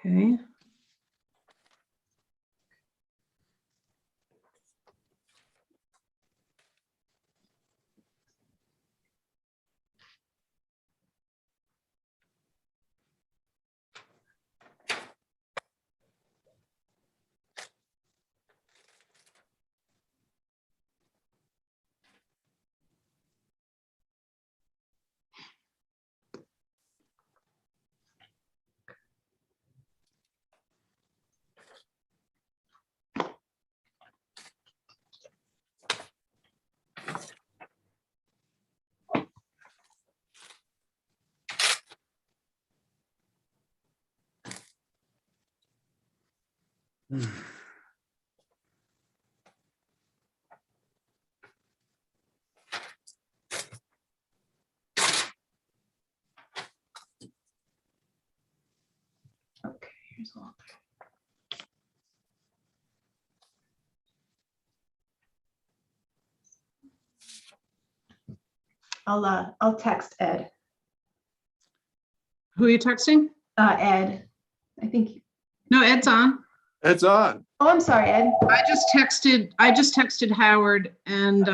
Okay. Okay, here's all. I'll text Ed. Who are you texting? Ed, I think. No, Ed's on. It's on. Oh, I'm sorry, Ed. I just texted Howard, and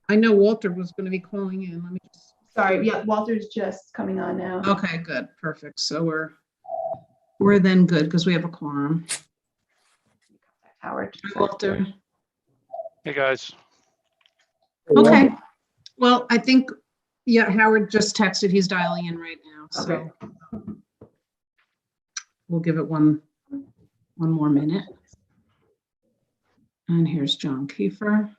I know Walter was going to be calling in. Let me just. Sorry, yeah, Walter's just coming on now. Okay, good, perfect. So we're then good because we have a quorum. Howard. Hi, Walter. Hey, guys. Okay. Well, I think, yeah, Howard just texted. He's dialing in right now. So Okay. we'll give it one more minute. And here's John Kiefer.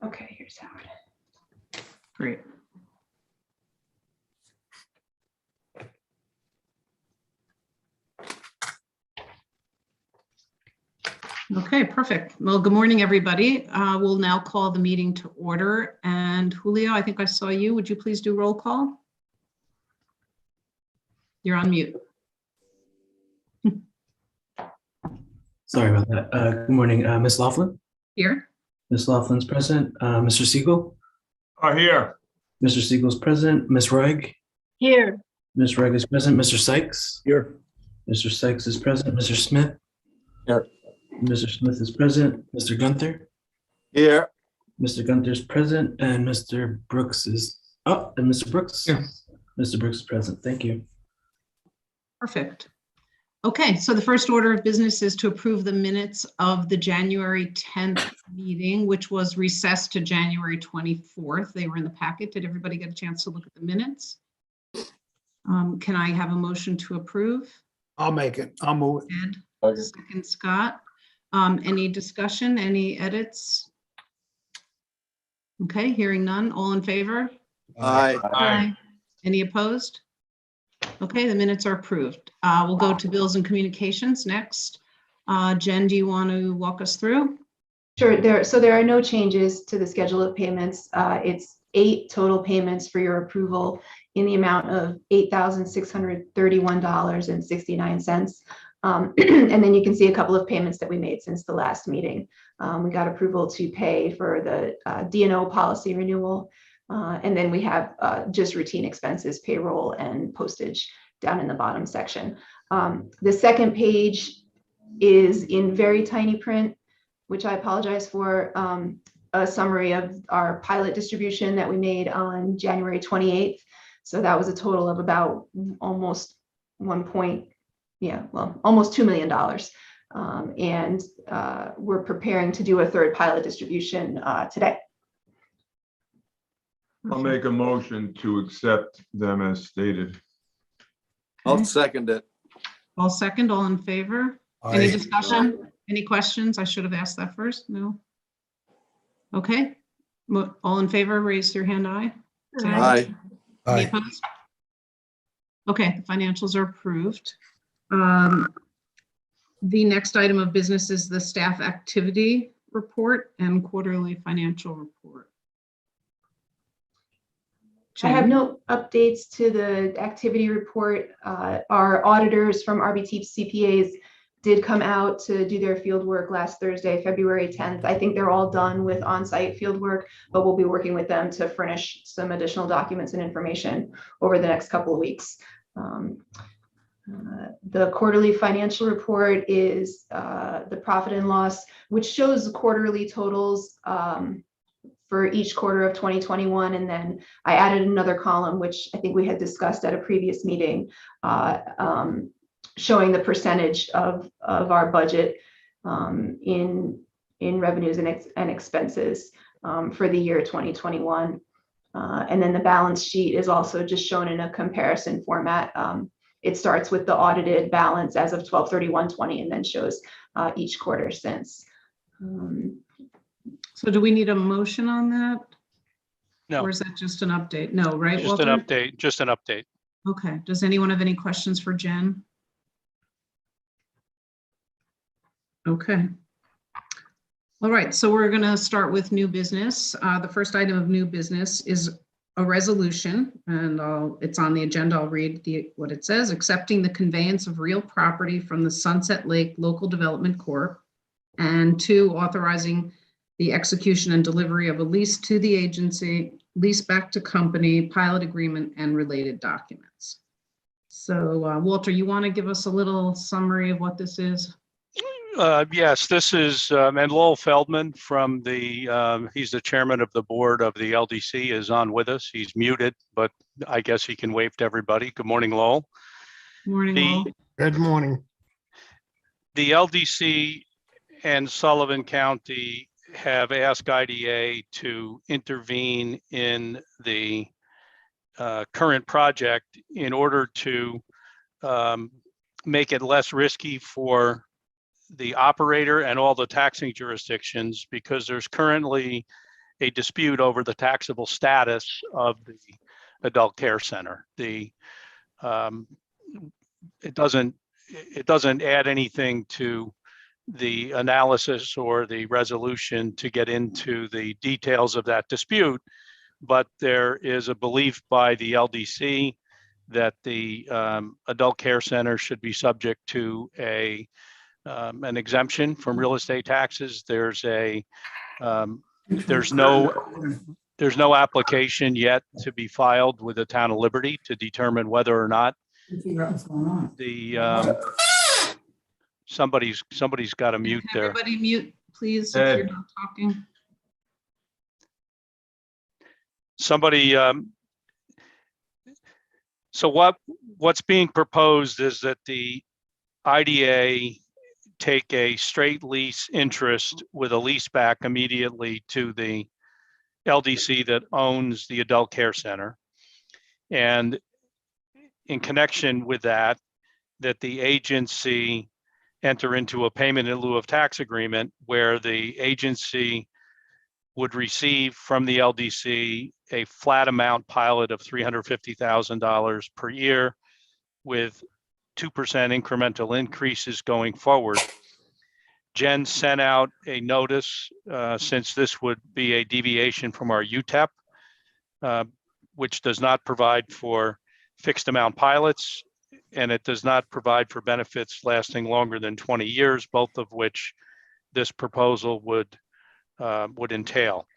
Okay, here's Howard. Great. Okay, perfect. Well, good morning, everybody. We'll now call the meeting to order. And Julio, I think I saw you. Would you please do roll call? You're on mute. Sorry about that. Good morning, Ms. Laughlin. Here. Ms. Laughlin's present. Mr. Siegel. Here. Mr. Siegel's present. Ms. Roig. Here. Ms. Roig is present. Mr. Sykes. Here. Mr. Sykes is present. Mr. Smith. Here. Mr. Smith is present. Mr. Gunther. Here. Mr. Gunther's present. And Mr. Brooks is up. And Mr. Brooks. Yeah. Mr. Brooks is present. Thank you. Perfect. Okay, so the first order of business is to approve the minutes of the January 10th meeting, which was recessed to January 24th. They were in the packet. Did everybody get a chance to look at the minutes? Can I have a motion to approve? I'll make it. I'll move Ed, it. second Scott. Any discussion, any edits? Okay, hearing none. All in favor? Aye. Any opposed? Okay, the minutes are approved. We'll go to bills and communications next. Jen, do you want to walk us through? Sure, so there are no changes to the schedule of payments. It's 8 total payments for your approval in the amount of $8,631.69. And then you can see a couple of payments that we made since the last meeting. We got approval to pay for the D&O policy renewal. And then we have just routine expenses, payroll and postage down in the bottom section. The second page is in very tiny print, which I apologize for, a summary of our pilot distribution that we made on January 28th. So that was a total of about almost almost $2 million. And we're preparing to do a third pilot distribution today. I'll make a motion to accept them as stated. I'll second it. All second, all in favor? Any discussion? Any questions? I should have asked that first. No? Okay. All in favor, raise your hand, aye. Say Aye. Any opposed? Okay, the financials are approved. The next item of business is the staff activity report and quarterly financial report. I have Jen? no updates to the activity report. Our auditors from RBT CPAs did come out to do their field work last Thursday, February 10th. I think they're all done with on-site field work, but we'll be working with them to furnish some additional documents and information over the next couple of weeks. The quarterly financial report is the profit and loss, which shows the quarterly totals for each quarter of 2021. And then I added another column, which I think we had discussed at a previous meeting, showing the percentage of our budget in revenues and expenses for the year 2021. And then the balance sheet is also just shown in a comparison format. It starts with the audited balance as of 12/31/20 and then shows each quarter since. So do we need a motion on that? No. Or is that just an update? No, right, Just an Walter? update, just an update. Okay, does anyone have any questions for Jen? Okay. All right, so we're going to start with new business. The first item of new business is a resolution, and it's on the agenda. I'll read what it says. Accepting the conveyance of real property from the Sunset Lake Local Development Corp. And 2, authorizing the execution and delivery of a lease to the agency, lease back to company, pilot agreement, and related documents. So Walter, you want to give us a little summary of what this is? Yes, this is, and Lowell Feldman from he's the chairman of the board of the LDC is on with us. He's muted, but I guess he can wave to everybody. Good morning, Lowell. Morning, Lowell. Good morning. The LDC and Sullivan County have asked IDA to intervene in the current project in order to make it less risky for the operator and all the taxing jurisdictions, because there's currently a dispute over the taxable status of the adult care center. It doesn't add anything to the analysis or the resolution to get into the details of that dispute, but there is a belief by the LDC that the adult care center should be subject to an exemption from real estate taxes. There's no application yet to be filed with the town of Liberty to determine whether or not somebody's got to mute Can there. everybody mute, please, if Ed. you're not talking? Somebody, so what's being proposed is that the IDA take a straight lease interest with a lease back immediately to the LDC that owns the adult care center. And in connection with that the agency enter into a payment in lieu of tax agreement where the agency would receive from the LDC a flat amount pilot of $350,000 per year with 2% incremental increases going forward. Jen sent out a notice since this would be a deviation from our UTEP, which does not provide for fixed amount pilots, and it does not provide for benefits lasting longer than 20 years, both of which this proposal would entail.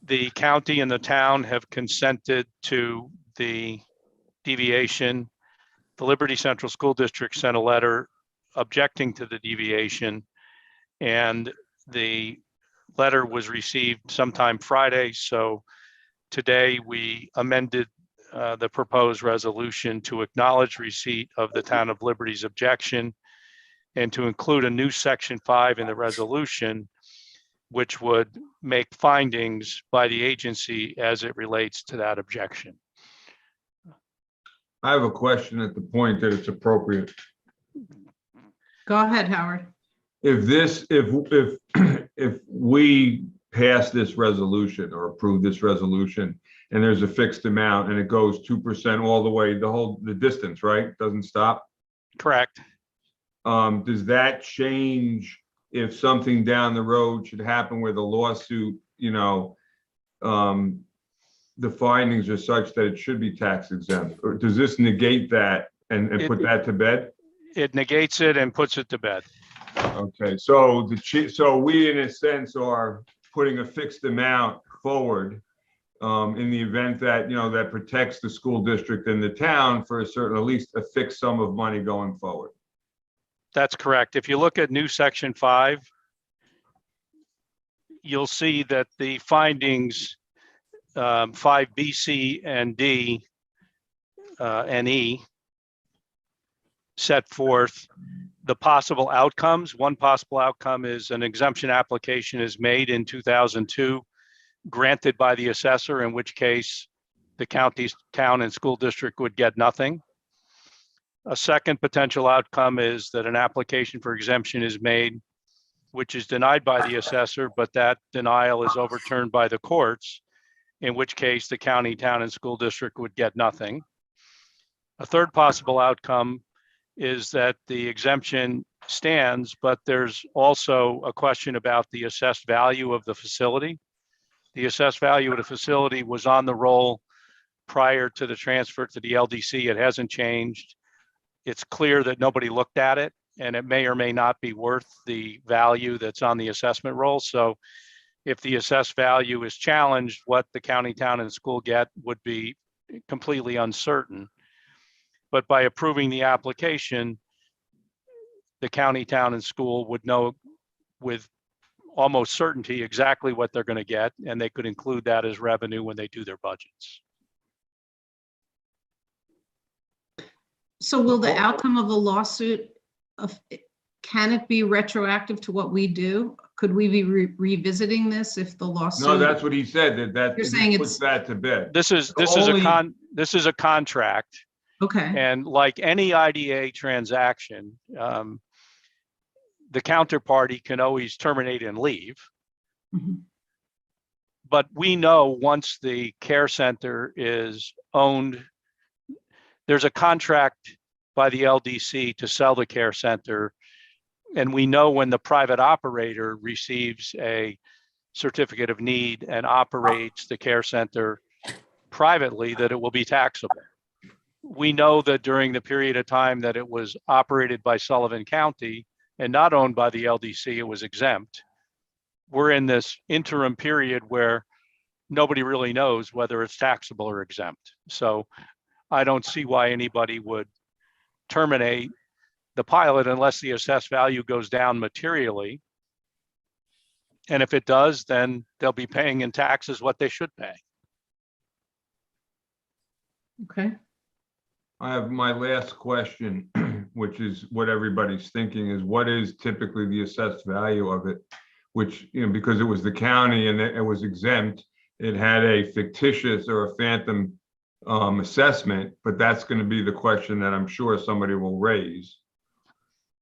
The county and the town have consented to the deviation. The Liberty Central School District sent a letter objecting to the deviation, and the letter was received sometime Friday. So today we amended the proposed resolution to acknowledge receipt of the town of Liberty's objection and to include a new section 5 in the resolution, which would make findings by the agency as it relates to that objection. I have a question at the point that it's appropriate. Go ahead, Howard. If we pass this resolution or approve this resolution and there's a fixed amount and it goes 2% all the way, the distance, right? Doesn't stop. Correct. does that change if something down the road should happen where the lawsuit, the findings are such that it should be tax exempt? Or does this negate that and put that to bed? It negates it and puts it to bed. Okay, so so we, in a sense, are putting a fixed amount forward in the event that, that protects the school district and the town for a certain, at least a fixed sum of money going forward. That's correct. If you look at new section 5, you'll see that the findings 5B, C, and D and E set forth the possible outcomes. One possible outcome is an exemption application is made in 2002, granted by the assessor, in which case the county's town and school district would get nothing. A second potential outcome is that an application for exemption is made, which is denied by the assessor, but that denial is overturned by the courts, in which case the county, town, and school district would get nothing. A third possible outcome is that the exemption stands, but there's also a question about the assessed value of the facility. The assessed value of the facility was on the roll prior to the transfer to the LDC. It hasn't changed. It's clear that nobody looked at it, and it may or may not be worth the value that's on the assessment roll. So if the assessed value is challenged, what the county, town, and school get would be completely uncertain. But by approving the application, the county, town, and school would know with almost certainty exactly what they're going to get, and they could include that as revenue when they do their budgets. So will the outcome of a lawsuit, can it be retroactive to what we do? Could we be revisiting this if the lawsuit? No, that's what he said, that You're saying puts that to bed. This is a contract, Okay, and like any IDA transaction, the counterparty can always terminate and leave. Mhm. But we know once the care center is owned, there's a contract by the LDC to sell the care center. And we know when the private operator receives a certificate of need and operates the care center privately, that it will be taxable. We know that during the period of time that it was operated by Sullivan County and not owned by the LDC, it was exempt. We're in this interim period where nobody really knows whether it's taxable or exempt. So I don't see why anybody would terminate the pilot unless the assessed value goes down materially. And if it does, then they'll be paying in taxes what they should pay. okay. I have my last question, which is what everybody's thinking is, what is typically the assessed value of it? Which, because it was the county and it was exempt, it had a fictitious or a phantom assessment, but that's going to be the question that I'm sure somebody will raise.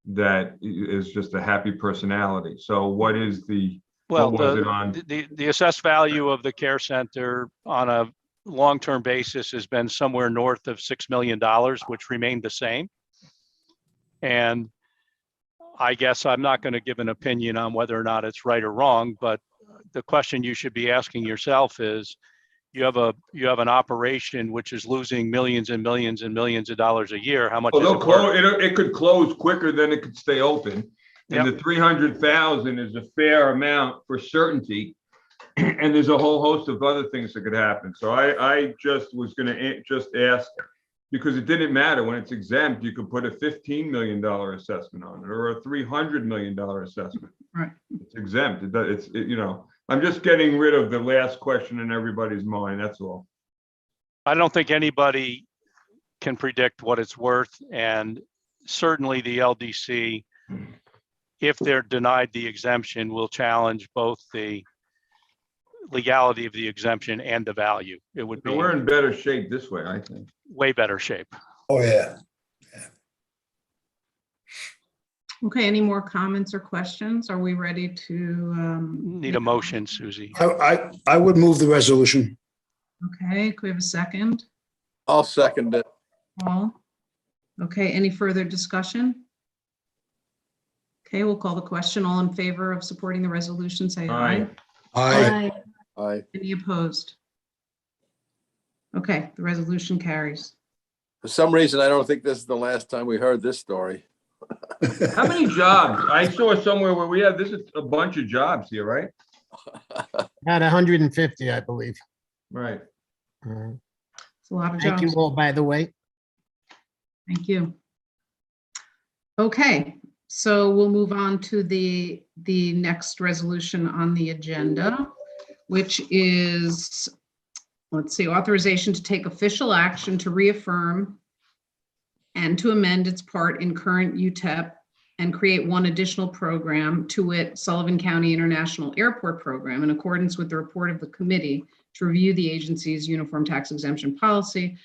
That is just a happy personality. So what is the, Well, what was it on? the assessed value of the care center on a long-term basis has been somewhere north of $6 million, which remained the same. And I guess I'm not going to give an opinion on whether or not it's right or wrong, but the question you should be asking yourself is, you have an operation which is losing millions and millions and millions of dollars a year. How much is it worth? It could close quicker than it could stay open. And Yep. the 300,000 is a fair amount for certainty. And there's a whole host of other things that could happen. So I just was going to just ask, because it didn't matter when it's exempt, you could put a $15 million assessment on it or a $300 million assessment. Right. It's exempt. I'm just getting rid of the last question in everybody's mind. That's all. I don't think anybody can predict what it's worth. And certainly the LDC, if they're denied the exemption, will challenge both the legality of the exemption and the value. It would be We're in better shape this way, I think. way better shape. Oh, yeah. Okay, any more comments or questions? Are we ready to? Need a motion, Susie. I would move the resolution. Okay, could we have a second? I'll second it. Paul? Okay, any further discussion? Okay, we'll call the question. All in favor of supporting the resolution, say aye. Aye. Aye. Aye. Any opposed? Okay, the resolution carries. For some reason, I don't think this is the last time we heard this story. How many jobs? I saw somewhere where we have, this is a bunch of jobs here, right? About 150, I believe. Right. It's a lot of Thank you jobs. all, by the way. Thank you. Okay, so we'll move on to the next resolution on the agenda, which is, let's see, authorization to take official action to reaffirm and to amend its part in current UTEP and create one additional program, to wit, Sullivan County International Airport Program, in accordance with the report of the committee to review the agency's uniform tax exemption policy,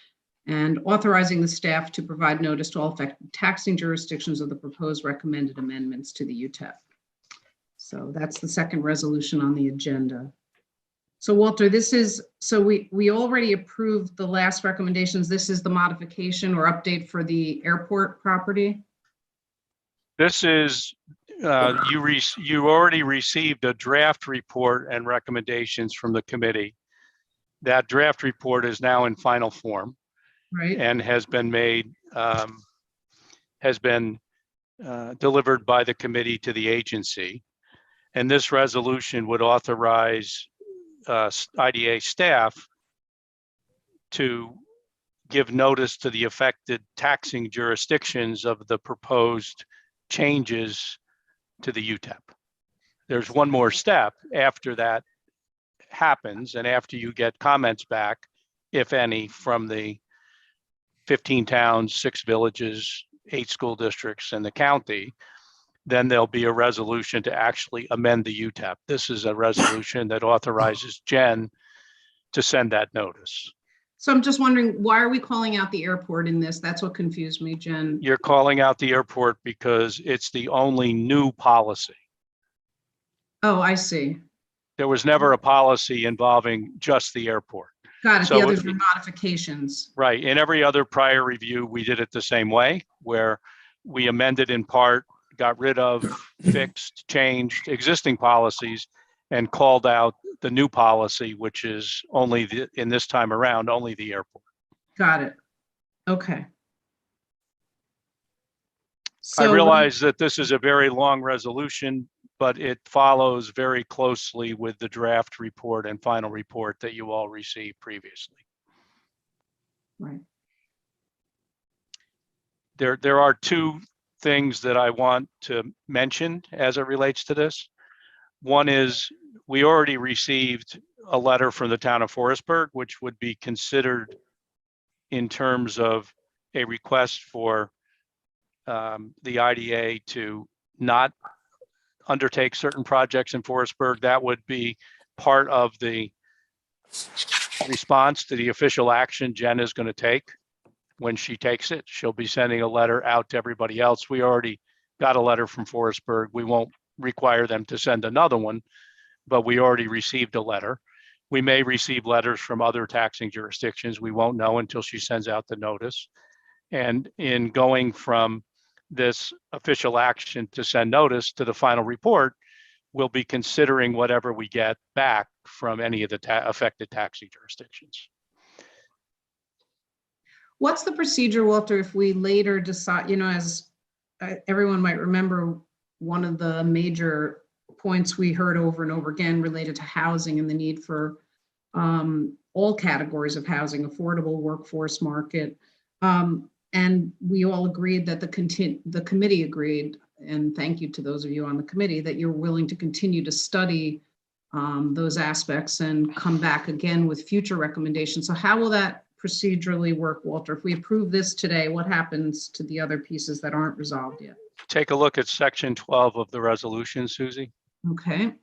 and authorizing the staff to provide notice to all affected taxing jurisdictions of the proposed recommended amendments to the UTEP. So that's the second resolution on the agenda. So Walter, this is, so we already approved the last recommendations. This is the modification or update for the airport property? This is, you already received a draft report and recommendations from the committee. That draft report is now in final form Right? and has been made, delivered by the committee to the agency. And this resolution would authorize IDA staff to give notice to the affected taxing jurisdictions of the proposed changes to the UTEP. There's one more step after that happens, and after you get comments back, if any, from the 15 towns, 6 villages, 8 school districts, and the county, then there'll be a resolution to actually amend the UTEP. This is a resolution that authorizes Jen to send that notice. So I'm just wondering, why are we calling out the airport in this? That's what confused me, Jen. You're calling out the airport because it's the only new policy. Oh, I see. There was never a policy involving just the airport. Got it. So The others it- were modifications. Right. In every other prior review, we did it the same way, where we amended in part, got rid of, fixed, changed existing policies, and called out the new policy, which is only in this time around, only the airport. Got it. Okay. I So realize that this is a very long resolution, but it follows very closely with the draft report and final report that you all received previously. right. There are two things that I want to mention as it relates to this. One is we already received a letter from the town of Forestburg, which would be considered in terms of a request for the IDA to not undertake certain projects in Forestburg. That would be part of the response to the official action Jen is going to take. When she takes it, she'll be sending a letter out to everybody else. We already got a letter from Forestburg. We won't require them to send another one, but we already received a letter. We may receive letters from other taxing jurisdictions. We won't know until she sends out the notice. And in going from this official action to send notice to the final report, we'll be considering whatever we get back from any of the affected taxing jurisdictions. What's the procedure, Walter, if we later decide, as everyone might remember, one of the major points we heard over and over again related to housing and the need for all categories of housing, affordable workforce market. And we all agreed that the committee agreed, and thank you to those of you on the committee, that you're willing to continue to study those aspects and come back again with future recommendations. So how will that procedurally work, Walter? If we approve this today, what happens to the other pieces that aren't resolved yet? Take a look at section 12 of the resolution, Susie. Okay.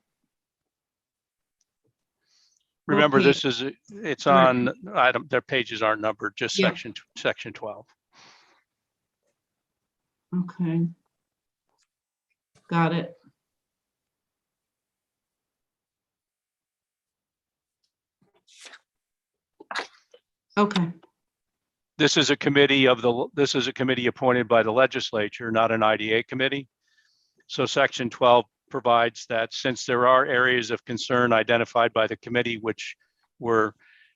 Remember, Okay. it's Right. on, their pages aren't numbered, just Yeah. section 12. Okay. Got it. Okay. This is a committee appointed by the legislature, not an IDA committee. So section 12 provides that since there are areas of concern identified by the committee, which were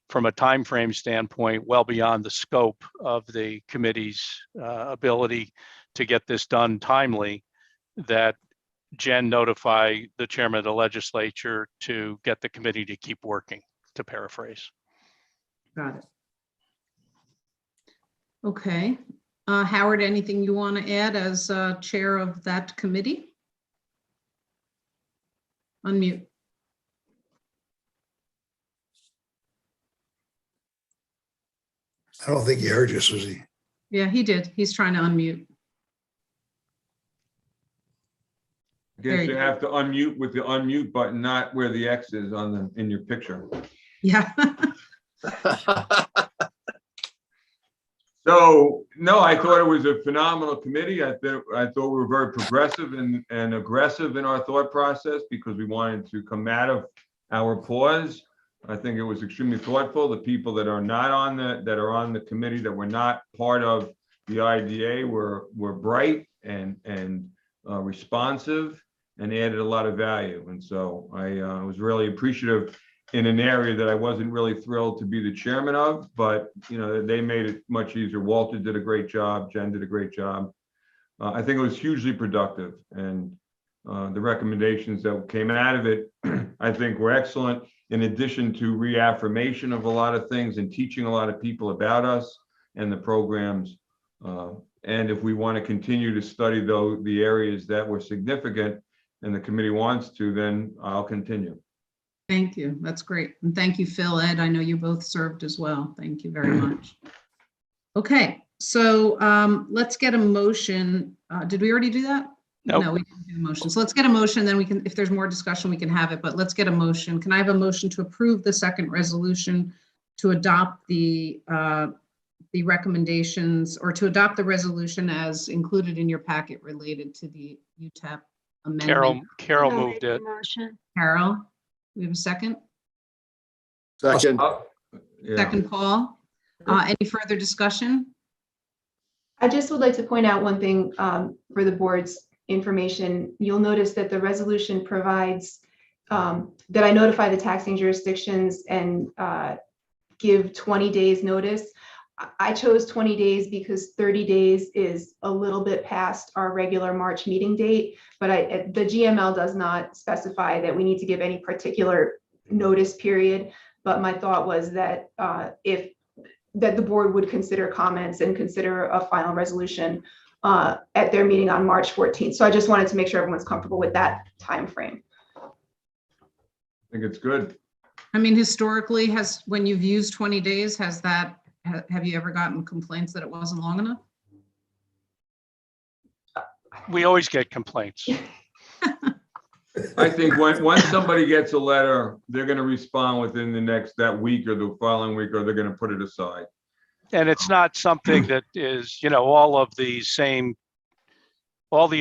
from a time frame standpoint, well beyond the scope of the committee's ability to get this done timely, that Jen notify the chairman of the legislature to get the committee to keep working, to paraphrase. Got it. Okay. Howard, anything you want to add as chair of that committee? Unmute. I don't think he heard you, Susie. Yeah, he did. He's trying to unmute. I There guess you you go. have to unmute with the unmute button, not where the X is in your picture. Yeah. So, no, I thought it was a phenomenal committee. I thought we were very progressive and aggressive in our thought process because we wanted to come out of our pause. I think it was extremely thoughtful. The people that are not on the committee, that were not part of the IDA, were bright and responsive and added a lot of value. And so I was really appreciative in an area that I wasn't really thrilled to be the chairman of, but they made it much easier. Walter did a great job. Jen did a great job. I think it was hugely productive, and the recommendations that came out of it, I think, were excellent. In addition to reaffirmation of a lot of things and teaching a lot of people about us and the programs. And if we want to continue to study the areas that were significant and the committee wants to, then I'll continue. Thank you. That's great. And thank you, Phil, Ed. I know you both served as well. Thank you very much. Okay, so let's get a motion. Did we already do that? Nope. No, we didn't do a motion. So let's get a motion, then we can, if there's more discussion, we can have it, but let's get a motion. Can I have a motion to approve the second resolution to adopt the recommendations, or to adopt the resolution as included in your packet related to the UTEP amendment? Carol moved it. Carol, we have a second? Second, Yeah. Second, Paul. Any further discussion? I just would like to point out one thing for the board's information. You'll notice that the resolution provides that I notify the taxing jurisdictions and give 20 days notice. I chose 20 days because 30 days is a little bit past our regular March meeting date, but the GML does not specify that we need to give any particular notice period. But my thought was that that the board would consider comments and consider a final resolution at their meeting on March 14th. So I just wanted to make sure everyone's comfortable with that time frame. I think it's good. I mean, historically, when you've used 20 days, have you ever gotten complaints that it wasn't long enough? We always get complaints. I think once somebody gets a letter, they're going to respond within that week or the following week, or they're going to put it aside. And it's not something that is, all the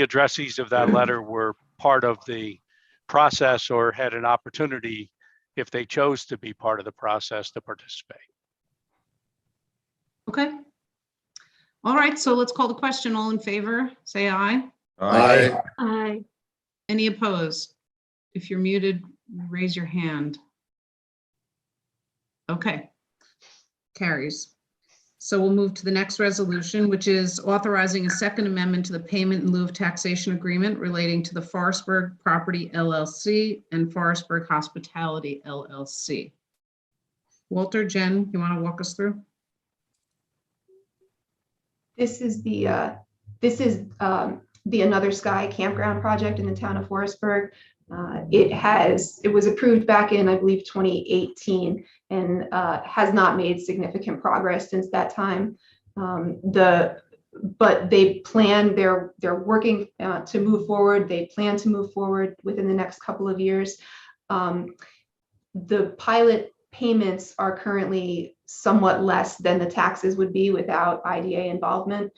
addressees of that letter were part of the process or had an opportunity, if they chose to be part of the process, to participate. Okay. All right, so let's call the question. All in favor, say aye. Aye. Aye. Any opposed? If you're muted, raise your hand. Okay. Carries. So we'll move to the next resolution, which is authorizing a second amendment to the payment in lieu of taxation agreement relating to the Forestburg Property LLC and Forestburg Hospitality LLC. Walter, Jen, you want to walk us through? This is the Another Sky campground project in the town of Forestburg. It was approved back in, I believe, 2018, and has not made significant progress since that time. But they're working to move forward. They plan to move forward within the next couple of years. The pilot payments are currently somewhat less than the taxes would be without IDA involvement.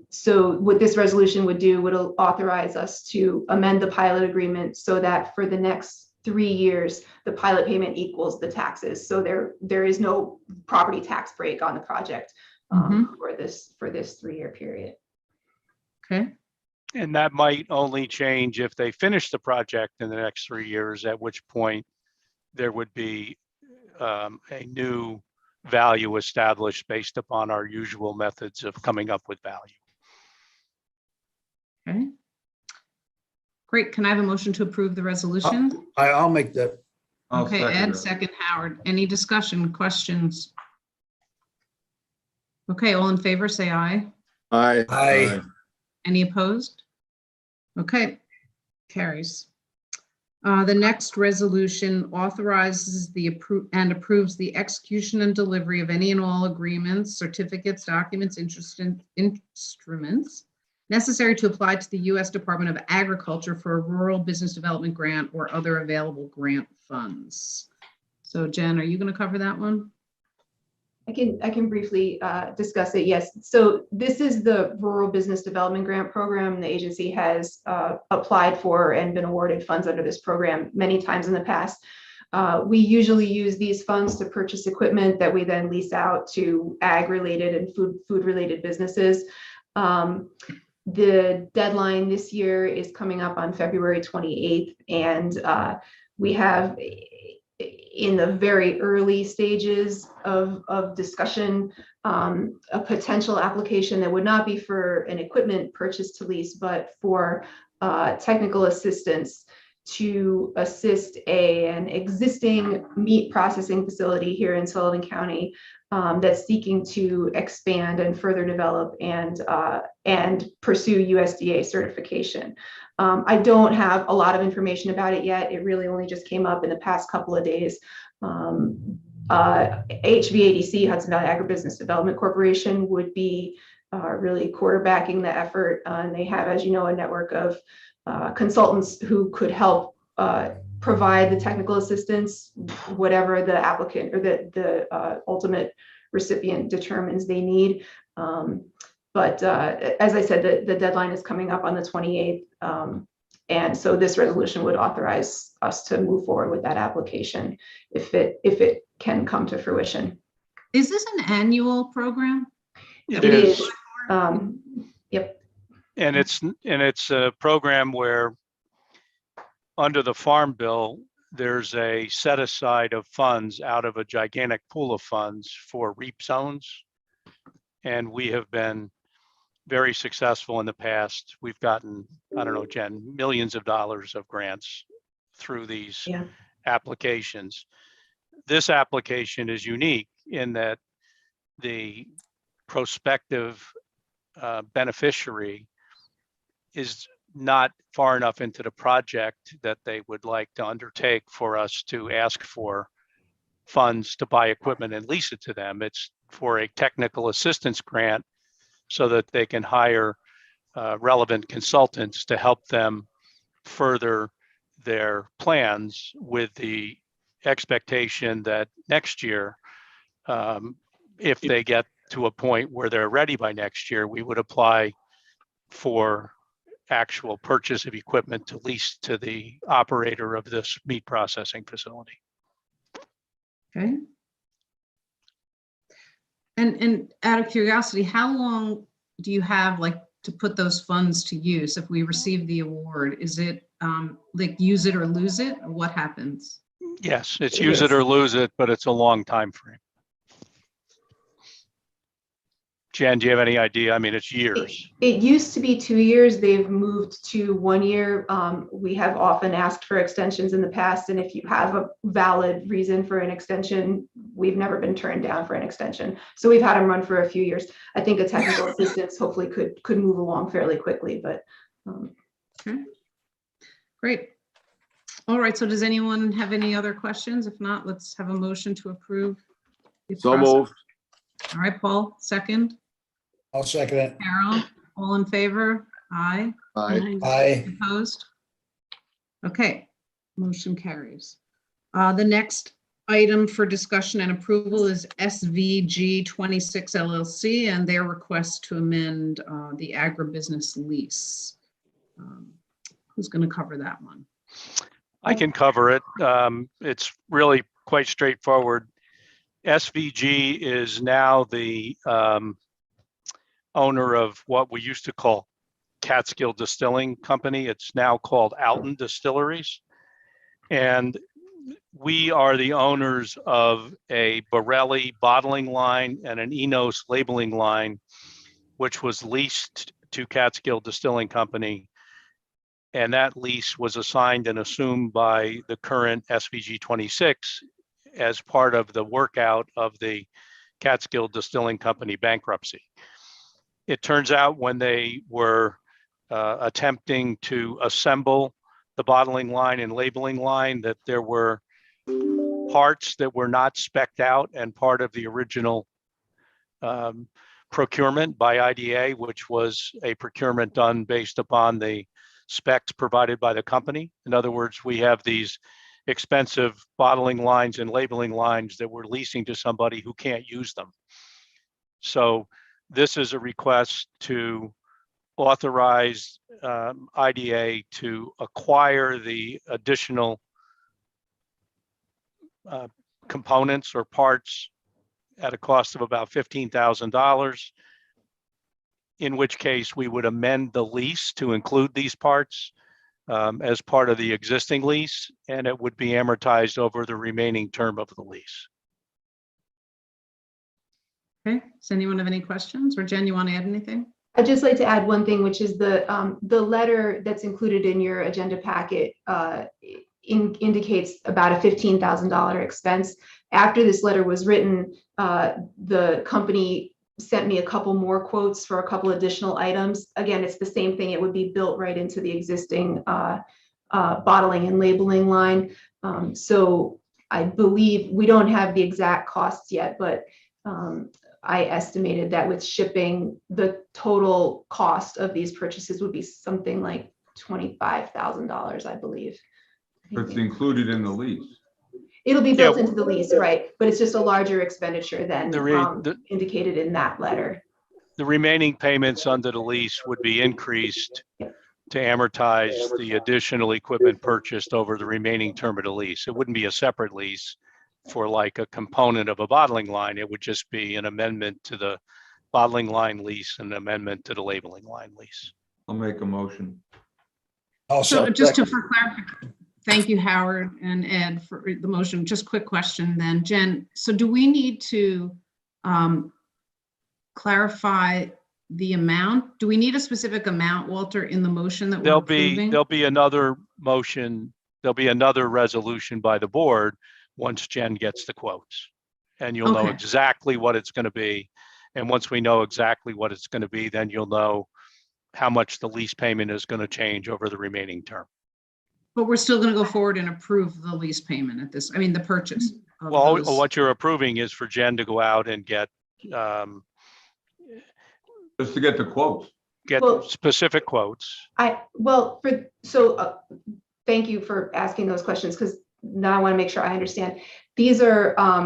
So what this resolution would do would authorize us to amend the pilot agreement so that for the next 3 years, the pilot payment equals the taxes. So there is no property tax break on the project for this 3-year period. Okay. And that might only change if they finish the project in the next 3 years, at which point there would be a new value established based upon our usual methods of coming up with value. Okay. Great. Can I have a motion to approve the resolution? I'll make that. I'll Okay, second Ed, that. second Howard. Any discussion, questions? Okay, all in favor, say aye. Aye. Any opposed? Okay, carries. The next resolution authorizes and approves the execution and delivery of any and all agreements, certificates, documents, instruments necessary to apply to the U.S. Department of Agriculture for a rural business development grant or other available grant funds. So Jen, are you going to cover that one? I can briefly discuss it. Yes. So this is the Rural Business Development Grant Program. The agency has applied for and been awarded funds under this program many times in the past. We usually use these funds to purchase equipment that we then lease out to ag-related and food-related businesses. The deadline this year is coming up on February 28th, and we have, in the very early stages of discussion, a potential application that would not be for an equipment purchase to lease, but for technical assistance to assist an existing meat processing facility here in Sullivan County that's seeking to expand and further develop and pursue USDA certification. I don't have a lot of information about it yet. It really only just came up in the past couple of days. HVADC, Hudson Valley Agribusiness Development Corporation, would be really quarterbacking the effort. And they have, as you know, a network of consultants who could help provide the technical assistance, whatever the applicant or the ultimate recipient determines they need. But as I said, the deadline is coming up on the 28th. And so this resolution would authorize us to move forward with that application if it can come to fruition. Is this an annual program? It It is. is. Yep. And it's a program where under the Farm Bill, there's a set aside of funds out of a gigantic pool of funds for REAP zones. And we have been very successful in the past. We've gotten, I don't know, Jen, millions of dollars of grants through these applications. This application is unique in that the prospective beneficiary is not far enough into the project that they would like to undertake for us to ask for funds to buy equipment and lease it to them. It's for a technical assistance grant so that they can hire relevant consultants to help them further their plans, with the expectation that next year, if they get to a point where they're ready by next year, we would apply for actual purchase of equipment to lease to the operator of this meat processing facility. Okay. And out of curiosity, how long do you have to put those funds to use if we receive the award? Is it like use it or lose it, or what happens? Yes, it's use it or lose it, but it's a long time frame. Jen, do you have any idea? I mean, it's years. It used to be 2 years. They've moved to 1 year. We have often asked for extensions in the past, and if you have a valid reason for an extension, we've never been turned down for an extension. So we've had them run for a few years. I think a technical assistance hopefully could move along fairly quickly, but. Okay. Great. All right. So does anyone have any other questions? If not, let's have a motion to approve. So moved. All right, Paul, second. I'll second it. Carol, all in favor? Aye. Aye. Opposed? Okay, motion carries. The next item for discussion and approval is SVG 26 LLC and their request to amend the agribusiness lease. Who's going to cover that one? I can cover it. It's really quite straightforward. SVG is now the owner of what we used to call Catskill Distilling Company. It's now called Alton Distilleries. And we are the owners of a Borelli bottling line and an Enos labeling line, which was leased to Catskill Distilling Company. And that lease was assigned and assumed by the current SVG 26 as part of the workout of the Catskill Distilling Company bankruptcy. It turns out when they were attempting to assemble the bottling line and labeling line that there were parts that were not spec'd out and part of the original procurement by IDA, which was a procurement done based upon the specs provided by the company. In other words, we have these expensive bottling lines and labeling lines that we're leasing to somebody who can't use them. So this is a request to authorize IDA to acquire the additional components or parts at a cost of about $15,000, in which case we would amend the lease to include these parts as part of the existing lease, and it would be amortized over the remaining term of the lease. Okay, does anyone have any questions? Or Jen, you want to add anything? I'd just like to add one thing, which is the letter that's included in your agenda packet indicates about a $15,000 expense. After this letter was written, the company sent me a couple more quotes for a couple additional items. Again, it's the same thing. It would be built right into the existing bottling and labeling line. So I believe we don't have the exact costs yet, but I estimated that with shipping, the total cost of these purchases would be something like $25,000, I believe. It's included in the lease. It'll be built into the lease, right? But it's just a larger expenditure than indicated in that letter. The remaining payments under the lease would be increased to amortize the additional equipment purchased over the remaining term of the lease. It wouldn't be a separate lease for like a component of a bottling line. It would just be an amendment to the bottling line lease and an amendment to the labeling line lease. I'll make a motion. So just to, for clarification, thank you, Howard and Ed, for the motion. Just quick question then, Jen. So do we need to clarify the amount? Do we need a specific amount, Walter, in the motion that we're approving? There'll be another motion. There'll be another resolution by the board once Jen gets the quotes, and you'll know exactly what it's going to be. And once we know exactly what it's going to be, then you'll know how much the lease payment is going to change over the remaining term. But we're still going to go forward and approve the lease payment at this, I mean, the purchase. Well, what you're approving is for Jen to go out and get Just to get the quotes. Specific quotes. Thank you for asking those questions, because now I want to make sure I understand. These are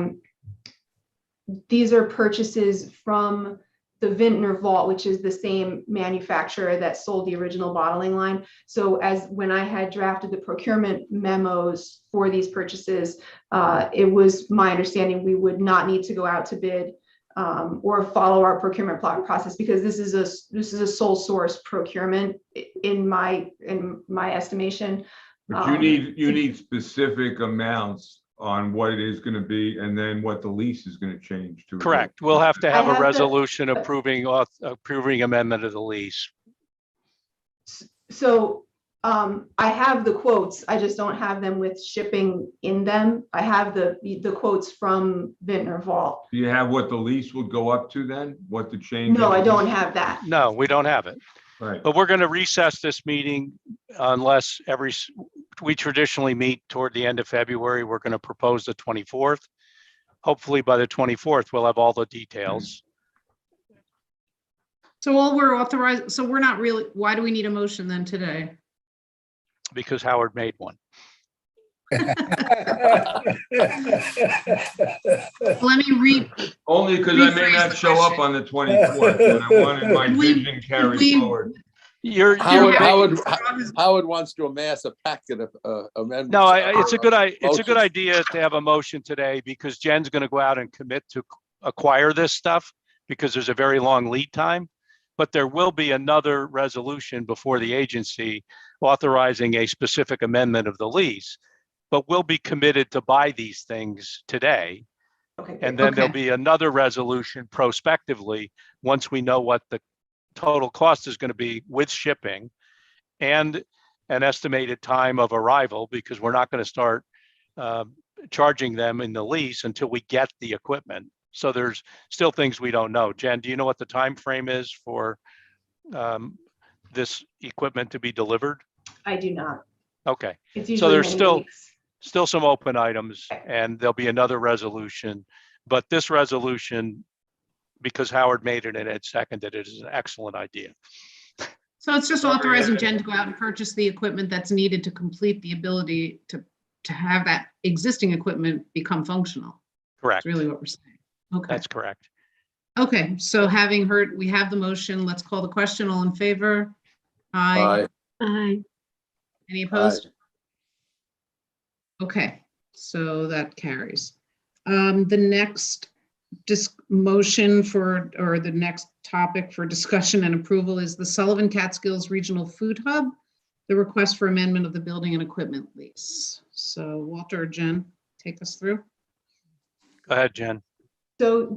purchases from the Vintner Vault, which is the same manufacturer that sold the original bottling line. So when I had drafted the procurement memos for these purchases, it was my understanding we would not need to go out to bid or follow our procurement process, because this is a sole source procurement in my estimation. But you need specific amounts on what it is going to be, and then what the lease is going to change to. Correct. We'll have to have a resolution approving amendment of the lease. So I have the quotes. I just don't have them with shipping in them. I have the quotes from Vintner Vault. Do you have what the lease would go up to then? What the change? No, I don't have that. No, we don't have it. Right. But we're going to recess this meeting unless we traditionally meet toward the end of February. We're going to propose the 24th. Hopefully by the 24th, we'll have all the details. So all we're authorized, so we're not really, why do we need a motion then today? Because Howard made one. Let me read. Only because I may not show up on the 24th, and I wanted my vision carried forward. Howard wants to amass a packet of amendments. No, it's a good idea to have a motion today, because Jen's going to go out and commit to acquire this stuff, because there's a very long lead time. but there will be another resolution before the agency authorizing a specific amendment of the lease. But we'll be committed to buy these things today. Okay, And great. then there'll Okay. be another resolution prospectively, once we know what the total cost is going to be with shipping and an estimated time of arrival, because we're not going to start charging them in the lease until we get the equipment. So there's still things we don't know. Jen, do you know what the time frame is for this equipment to be delivered? I do not. Okay, It's so usually there's many still weeks. some open items, and there'll be another resolution. But this resolution, because Howard made it and Ed seconded it, is an excellent idea. So it's just authorizing Jen to go out and purchase the equipment that's needed to complete the ability to have that existing equipment become functional. Correct. That's really what we're saying. Okay. That's correct. Okay, so having heard, we have the motion, let's call the question. All in favor? Aye. Aye. Any opposed? Okay, so that carries. The next motion for, or the next topic for discussion and approval is the Sullivan Catskills Regional Food Hub, the request for amendment of the building and equipment lease. So Walter or Jen, take us through. Go ahead, Jen. So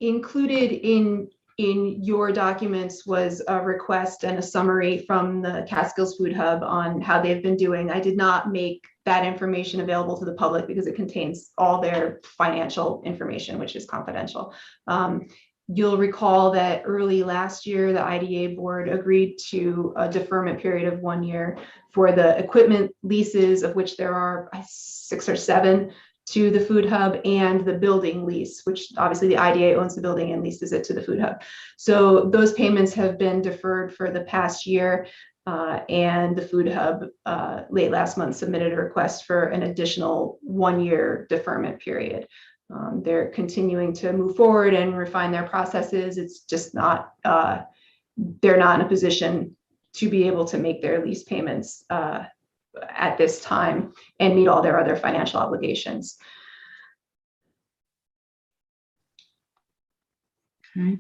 included in your documents was a request and a summary from the Catskills Food Hub on how they've been doing. I did not make that information available to the public because it contains all their financial information, which is confidential. You'll recall that early last year, the IDA board agreed to a deferment period of 1 year for the equipment leases, of which there are 6 or 7 to the food hub, and the building lease, which obviously the IDA owns the building and leases it to the food hub. So those payments have been deferred for the past year, and the food hub late last month submitted a request for an additional 1 year deferment period. They're continuing to move forward and refine their processes. It's just not, they're not in a position to be able to make their lease payments at this time and meet all their other financial obligations. Okay.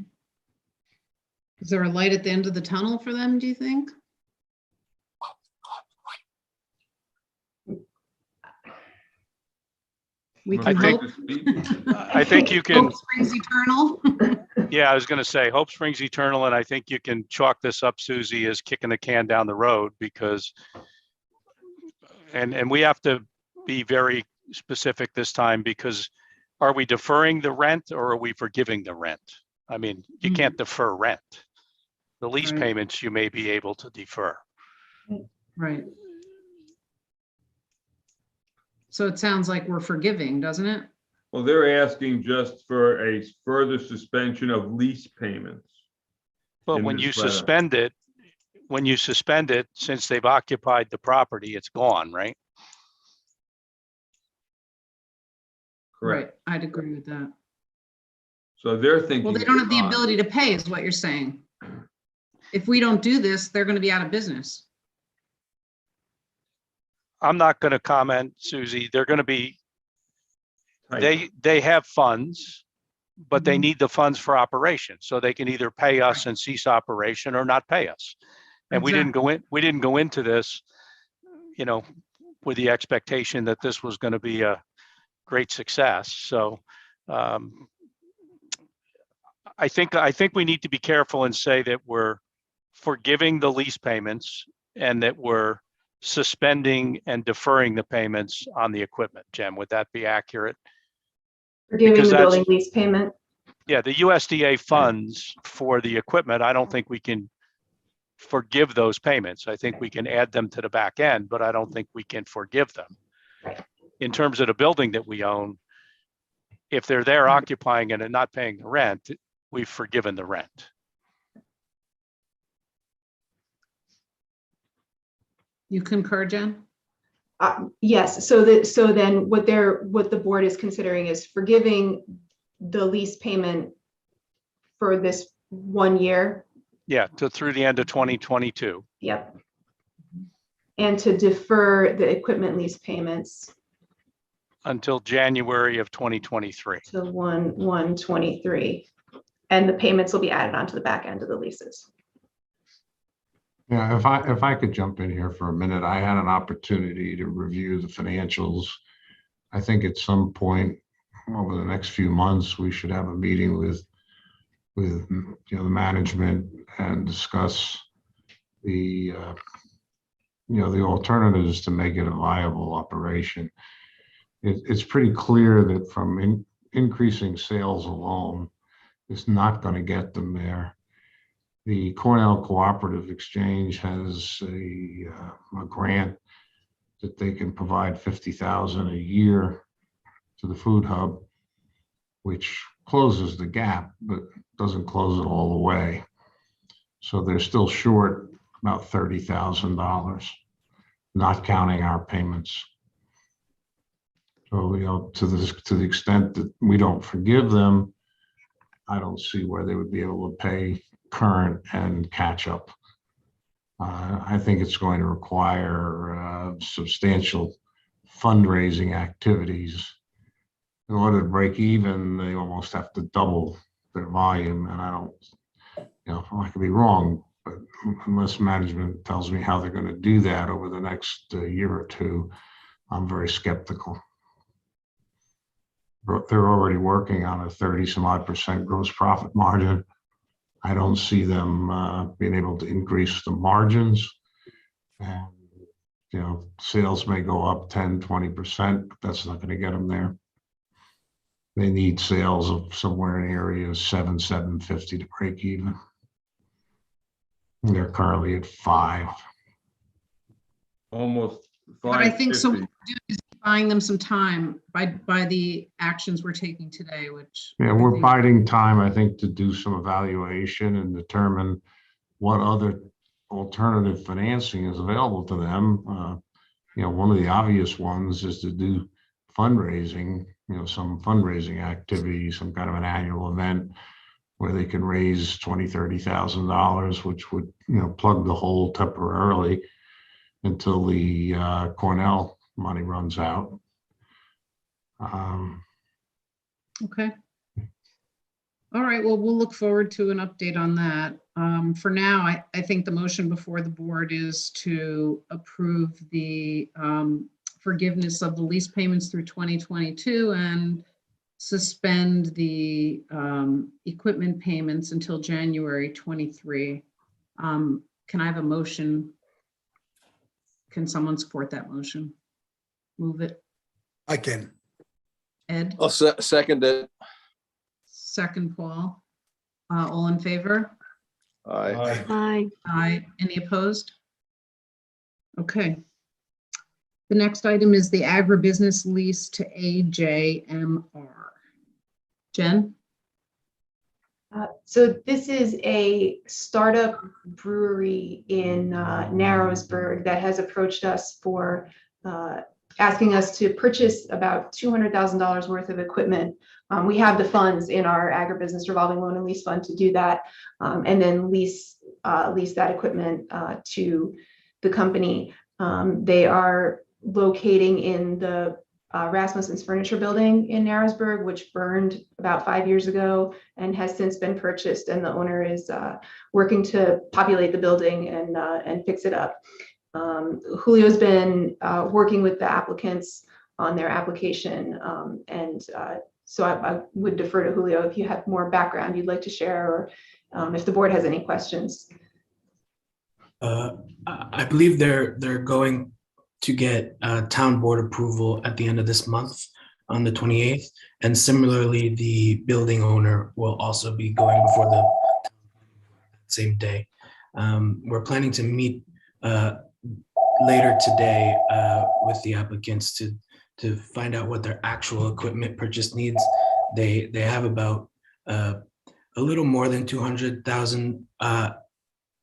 Is there a light at the end of the tunnel for them, do you think? We Want can to take hope. the speed? I think you can, Hope springs eternal. yeah, I was going to say hope springs eternal, and I think you can chalk this up, Susie, as kicking the can down the road, because and we have to be very specific this time, because are we deferring the rent or are we forgiving the rent? I mean, you can't defer rent. The lease Right. payments you may be able to defer. Right. So it sounds like we're forgiving, doesn't it? Well, they're asking just for a further suspension of lease payments. But In when you this letter. suspend it, since they've occupied the property, it's gone, right? Correct. Right, I'd agree with that. So they're thinking. Well, they don't have the it's ability to pay is what you're saying. If we don't do this, they're going to be out of business. I'm not going to comment, Susie. They're going to be, tight. they have funds, but they Mhm. need the funds for operation. So they can either pay us and cease operation or not pay us. And we didn't go into this, you know, with the expectation that this was going to be a great success. So I think we need to be careful and say that we're forgiving the lease payments and that we're suspending and deferring the payments on the equipment. Jen, would that be accurate? Forgiving Because the that's- building lease payment. Yeah, the USDA funds for the equipment, I don't think we can forgive those payments. I think we can add them to the back end, but I don't think we can forgive them. Right. In terms of the building that we own, if they're there occupying it and not paying the rent, we've forgiven the rent. You concur, Jen? Yes, so then what the board is considering is forgiving the lease payment for this 1 year. Yeah, through the end of 2022. Yep. And to defer the equipment lease payments Until January of 2023. to 1/1/23. and the payments will be added onto the back end of the leases. Yeah, if I could jump in here for a minute, I had an opportunity to review the financials. I think at some point over the next few months, we should have a meeting with the management and discuss the the alternatives to make it a viable operation. It's pretty clear that from increasing sales alone is not going to get them there. The Cornell Cooperative Exchange has a grant that they can provide $50,000 a year to the food hub, which closes the gap, but doesn't close it all the way. So they're still short about $30,000, not counting our payments. So, to the extent that we don't forgive them, I don't see where they would be able to pay current and catch up. I think it's going to require substantial fundraising activities. In order to break even, they almost have to double their volume. And I don't, I could be wrong, but unless management tells me how they're going to do that over the next year or two, I'm very skeptical. They're already working on a 30-some-odd% gross profit margin. I don't see them being able to increase the margins. And, sales may go up 10, 20%, but that's not going to get them there. They need sales of somewhere in the area of 750 to break even. They're currently at 5. Almost But I think so 550. is buying them some time by the actions we're taking today, which. Yeah, I we're think- biding time, I think, to do some evaluation and determine what other alternative financing is available to them. One of the obvious ones is to do fundraising, some fundraising activity, some kind of an annual event where they can raise $20,000, $30,000, which would, plug the hole temporarily until the Cornell money runs out. Okay. All right, well, we'll look forward to an update on that. For now, I think the motion before the board is to approve the forgiveness of the lease payments through 2022 and suspend the equipment payments until January 23. Can I have a motion? Can someone support that motion? Move it. I can. Ed? I'll second it. Second, Paul. All in favor? Aye. Aye. Aye. Any opposed? Okay. The next item is the agribusiness lease to AJMR. Jen? So this is a startup brewery in Narrowsburg that has approached us for asking us to purchase about $200,000 worth of equipment. We have the funds in our agribusiness revolving loan and lease fund to do that, and then lease that equipment to the company. They are locating in the Rasmussen's Furniture Building in Narrowsburg, which burned about 5 years ago and has since been purchased, and the owner is working to populate the building and fix it up. Julio's been working with the applicants on their application, and so I would defer to Julio if you have more background you'd like to share, or if the board has any questions. I believe they're going to get town board approval at the end of this month on the 28th. And similarly, the building owner will also be going before the same day. We're planning to meet later today with the applicants to find out what their actual equipment purchase needs. They have about a little more than 200,000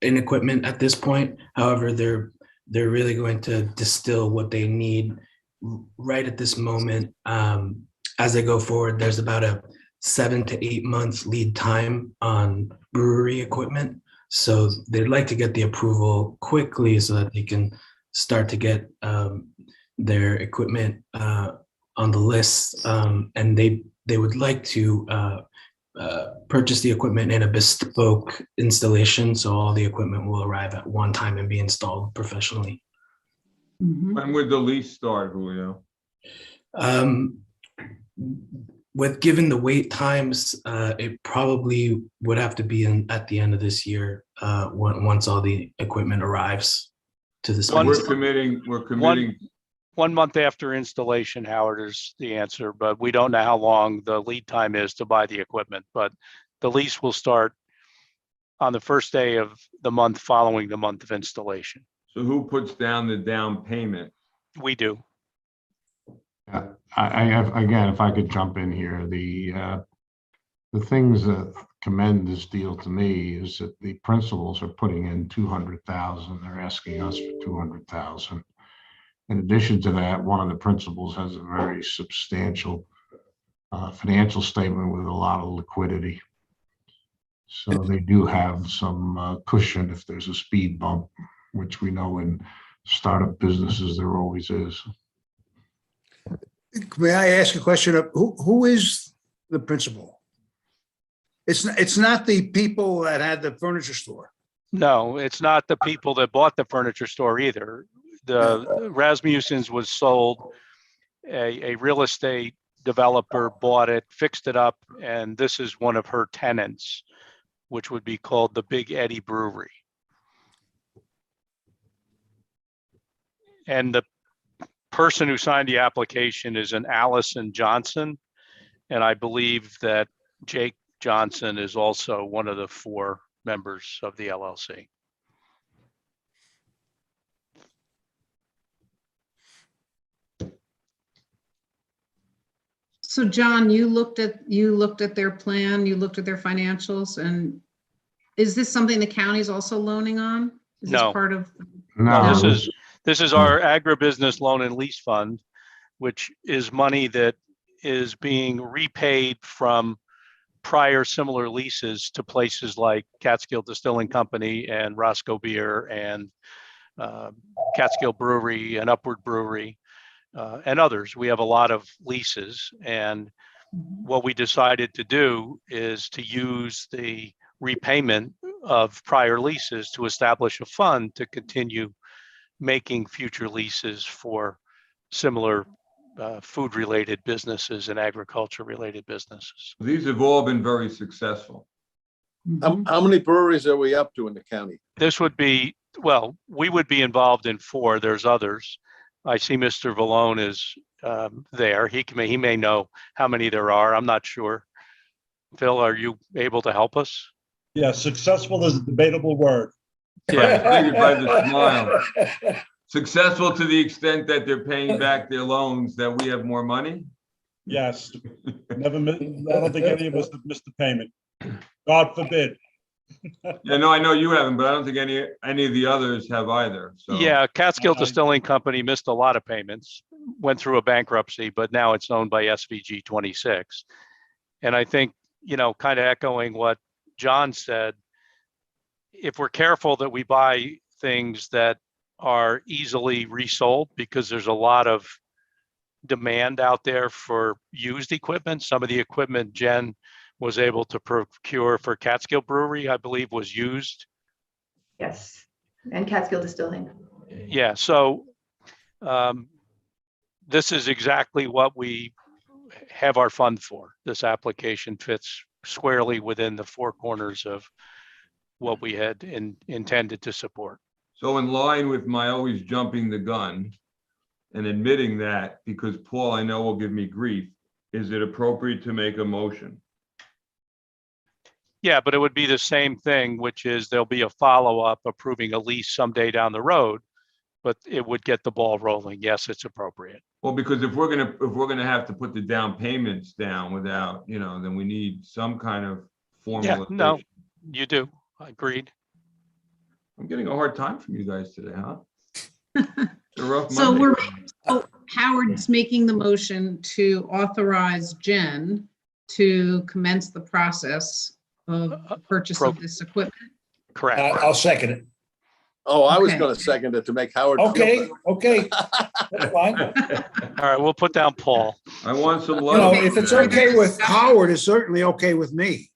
in equipment at this point. However, they're really going to distill what they need right at this moment. As they go forward, there's about a 7 to 8 month lead time on brewery equipment. So they'd like to get the approval quickly so that they can start to get their equipment on the list. And they would like to purchase the equipment in a bespoke installation. So all the equipment will arrive at one time and be installed professionally. Mhm. When would the lease start, Julio? With given the wait times, it probably would have to be at the end of this year, once all the equipment arrives to the So we're space. committing, 1 month after installation, Howard, is the answer, but we don't know how long the lead time is to buy the equipment. But the lease will start on the first day of the month following the month of installation. so who puts down the down payment? We do. Yeah, I have, again, if I could jump in here, the things that commend this deal to me is that the principals are putting in 200,000. They're asking us for 200,000. In addition to that, one of the principals has a very substantial financial statement with a lot of liquidity. So they do have some cushion if there's a speed bump, which we know in startup businesses there always is. May I ask a question of who is the principal? It's not the people that had the furniture store. No, it's not the people that bought the furniture store either. The Rasmussen's was sold. A real estate developer bought it, fixed it up, and this is one of her tenants, which would be called the Big Eddie Brewery. And the person who signed the application is an Allison Johnson. And I believe that Jake Johnson is also one of the 4 members of the LLC. So John, you looked at their plan, you looked at their financials, and is this something the county's also loaning on? Is this No. part of? No, No, this is our agribusiness loan and lease fund, which is money that is being repaid from prior similar leases to places like Catskill Distilling Company and Roscoe Beer and Catskill Brewery and Upward Brewery and others. We have a lot of leases, and what we decided to do is to use the repayment of prior leases to establish a fund to continue making future leases for similar food-related businesses and agriculture-related businesses. These have all been very successful. Mhm. How many breweries are we up to in the county? This would be, well, we would be involved in 4. There's others. I see Mr. Vallone is there. He may know how many there are. I'm not sure. Phil, are you able to help us? Yeah, successful is a debatable word. I figured by the smile. Successful to the extent that they're paying back their loans, that we have more money? Yes. I don't think any of us have missed a payment. God forbid. Yeah, no, I know you haven't, but I don't think any of the others have either, so. Yeah, Catskill I- Distilling Company missed a lot of payments, went through a bankruptcy, but now it's owned by SVG 26. And I think, kind of echoing what John said, if we're careful that we buy things that are easily resold, because there's a lot of demand out there for used equipment. Some of the equipment Jen was able to procure for Catskill Brewery, I believe, was used. Yes, and Catskill Distilling. Yeah, so this is exactly what we have our fund for. This application fits squarely within the 4 corners of what we had intended to support. So in line with my always jumping the gun and admitting that, because Paul, I know will give me grief, is it appropriate to make a motion? Yeah, but it would be the same thing, which is there'll be a follow-up approving a lease someday down the road, but it would get the ball rolling. Yes, it's appropriate. Well, because if we're gonna have to put the down payments down without, then we need some kind of Yeah, formalization. no, you do. Agreed. I'm getting a hard time from you guys today, huh? It's a rough So Monday. Howard's making the motion to authorize Jen to commence the process of the purchase of this equipment. Correct. I'll second it. Oh, I was Okay. going to second it to make Howard. feel Okay, better. okay. That's fine. All right, we'll put down Paul. I want some You know, love. if it's okay with Howard, it's certainly okay with me.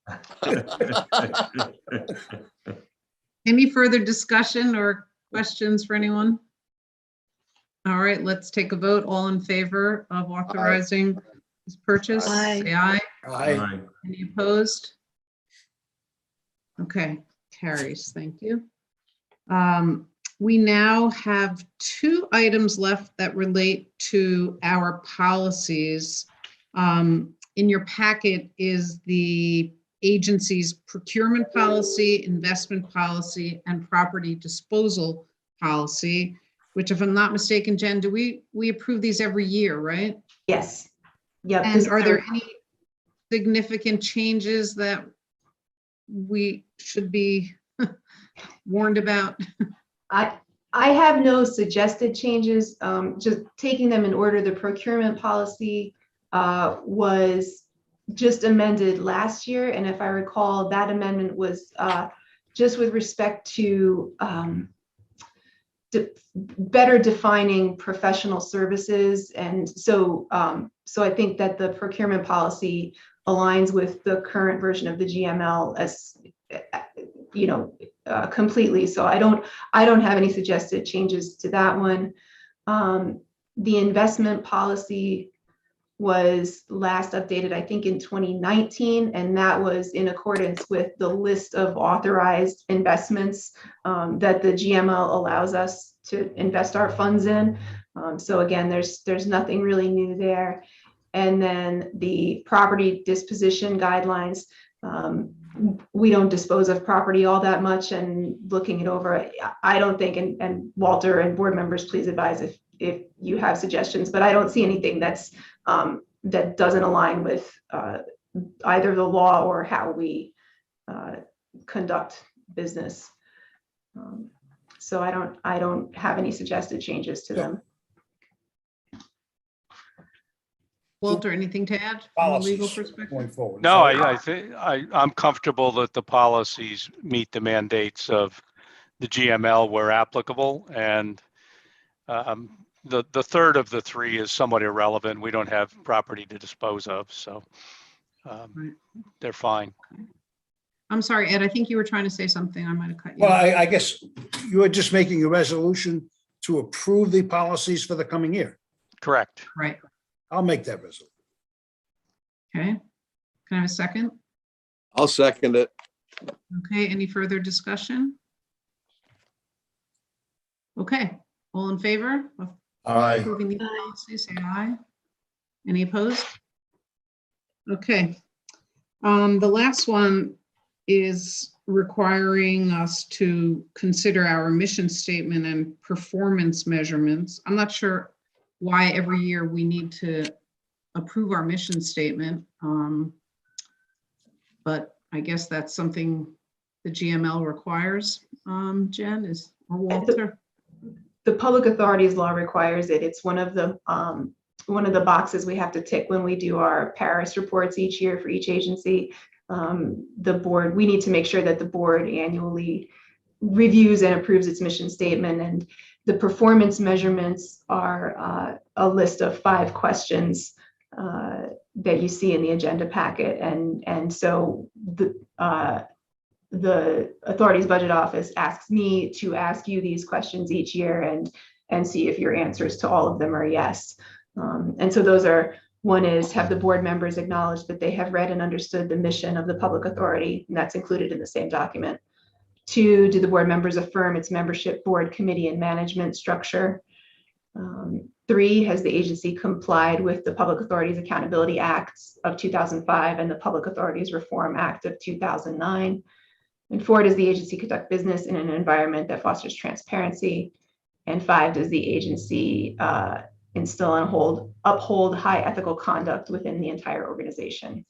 Any further discussion or questions for anyone? All right, let's take a vote. All in favor of authorizing this purchase, say aye. Aye. Any opposed? Okay, carries. Thank you. We now have 2 items left that relate to our policies. In your packet is the agency's procurement policy, investment policy, and property disposal policy, which, if I'm not mistaken, Jen, do we approve these every year, right? Yes. Yep. And are there any significant changes that we should be warned about? I have no suggested changes, just taking them in order. The procurement policy was just amended last year. And if I recall, that amendment was just with respect to better defining professional services. And so, so I think that the procurement policy aligns with the current version of the GML as, you know, completely. So I don't have any suggested changes to that one. The investment policy was last updated, I think, in 2019, and that was in accordance with the list of authorized investments that the GML allows us to invest our funds in. So again, there's nothing really new there. And then the property disposition guidelines, we don't dispose of property all that much, and looking it over, I don't think, and Walter and board members, please advise if you have suggestions, but I don't see anything that's that doesn't align with either the law or how we conduct business. So I don't have any suggested changes to them. Walter, anything to add from a legal Policies perspective? going forward. No, I think I'm comfortable that the policies meet the mandates of the GML where applicable, and the third of the 3 is somewhat irrelevant. We don't have property to dispose of, so Right. they're fine. I'm sorry, Ed, I think you were trying to say something. I might have cut you. Well, I guess you were just making a resolution to approve the policies for the coming year. Correct. Right, I'll make that resolution. okay. Can I have a second? I'll second it. Okay, any further discussion? Okay, all in favor of Aye. approving these policies, say aye. Any opposed? Okay. The last one is requiring us to consider our mission statement and performance measurements. I'm not sure why every year we need to approve our mission statement. But I guess that's something the GML requires, Jen, or Walter? The public authorities law requires it. It's one of the boxes we have to tick when we do our Paris reports each year for each agency. The board, we need to make sure that the board annually reviews and approves its mission statement, and the performance measurements are a list of 5 questions that you see in the agenda packet, and so the authority's budget office asks me to ask you these questions each year and see if your answers to all of them are yes. And so those are, one is, have the board members acknowledged that they have read and understood the mission of the public authority, and that's included in the same document. 2, do the board members affirm its membership, board, committee, and management structure? 3, has the agency complied with the Public Authorities Accountability Acts of 2005 and the Public Authorities Reform Act of 2009? And 4, does the agency conduct business in an environment that fosters transparency? And 5, does the agency instill and uphold high ethical conduct within the entire organization?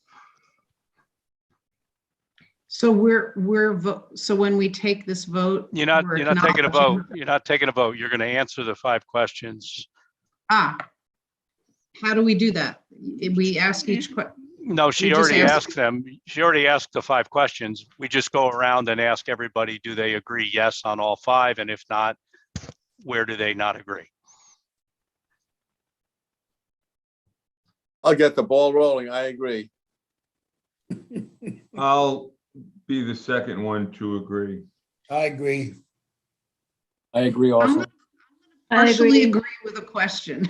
So so when we take this vote, You're not we're taking a vote. acknowledging- You're not taking a vote. You're going to answer the 5 questions. How do we do that? We ask each question. No, she We just already asked- asked them. She already asked the 5 questions. We just go around and ask everybody, do they agree yes on all 5? And if not, where do they not agree? I'll get the ball rolling. I agree. I'll be the second one to agree. I agree. I agree I'm also. gonna partially agree with a question.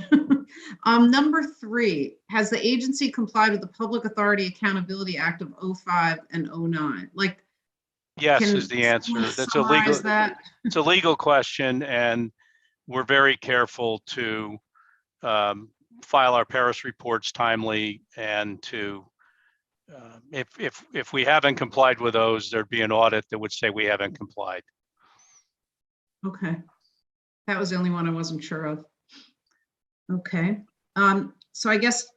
Number 3, has the agency complied with the Public Authority Accountability Act of 05 and 09? Like, Yes can is the answer. someone That's a legal, summarize that? it's a legal question, and we're very careful to file our Paris reports timely, and to if we haven't complied with those, there'd be an audit that would say we haven't complied. Okay. That was the only one I wasn't sure of. Okay. So I guess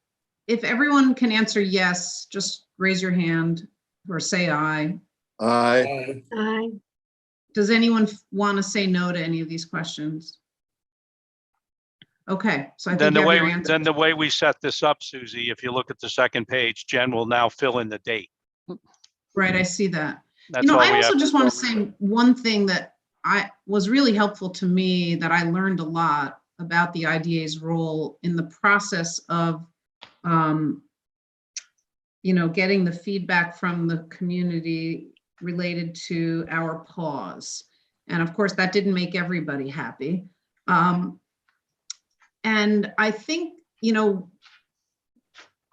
if everyone can answer yes, just raise your hand or say aye. Aye. Aye. Does anyone want to say no to any of these questions? Okay, so I Then think the you have way your answer. the way we set this up, Susie, if you look at the second page, Jen will now fill in the date. Right, I see that. That's all I we also have. just want to say one thing that was really helpful to me, that I learned a lot about the IDA's role in the process of, getting the feedback from the community related to our pause. And of course, that didn't make everybody happy. And I think,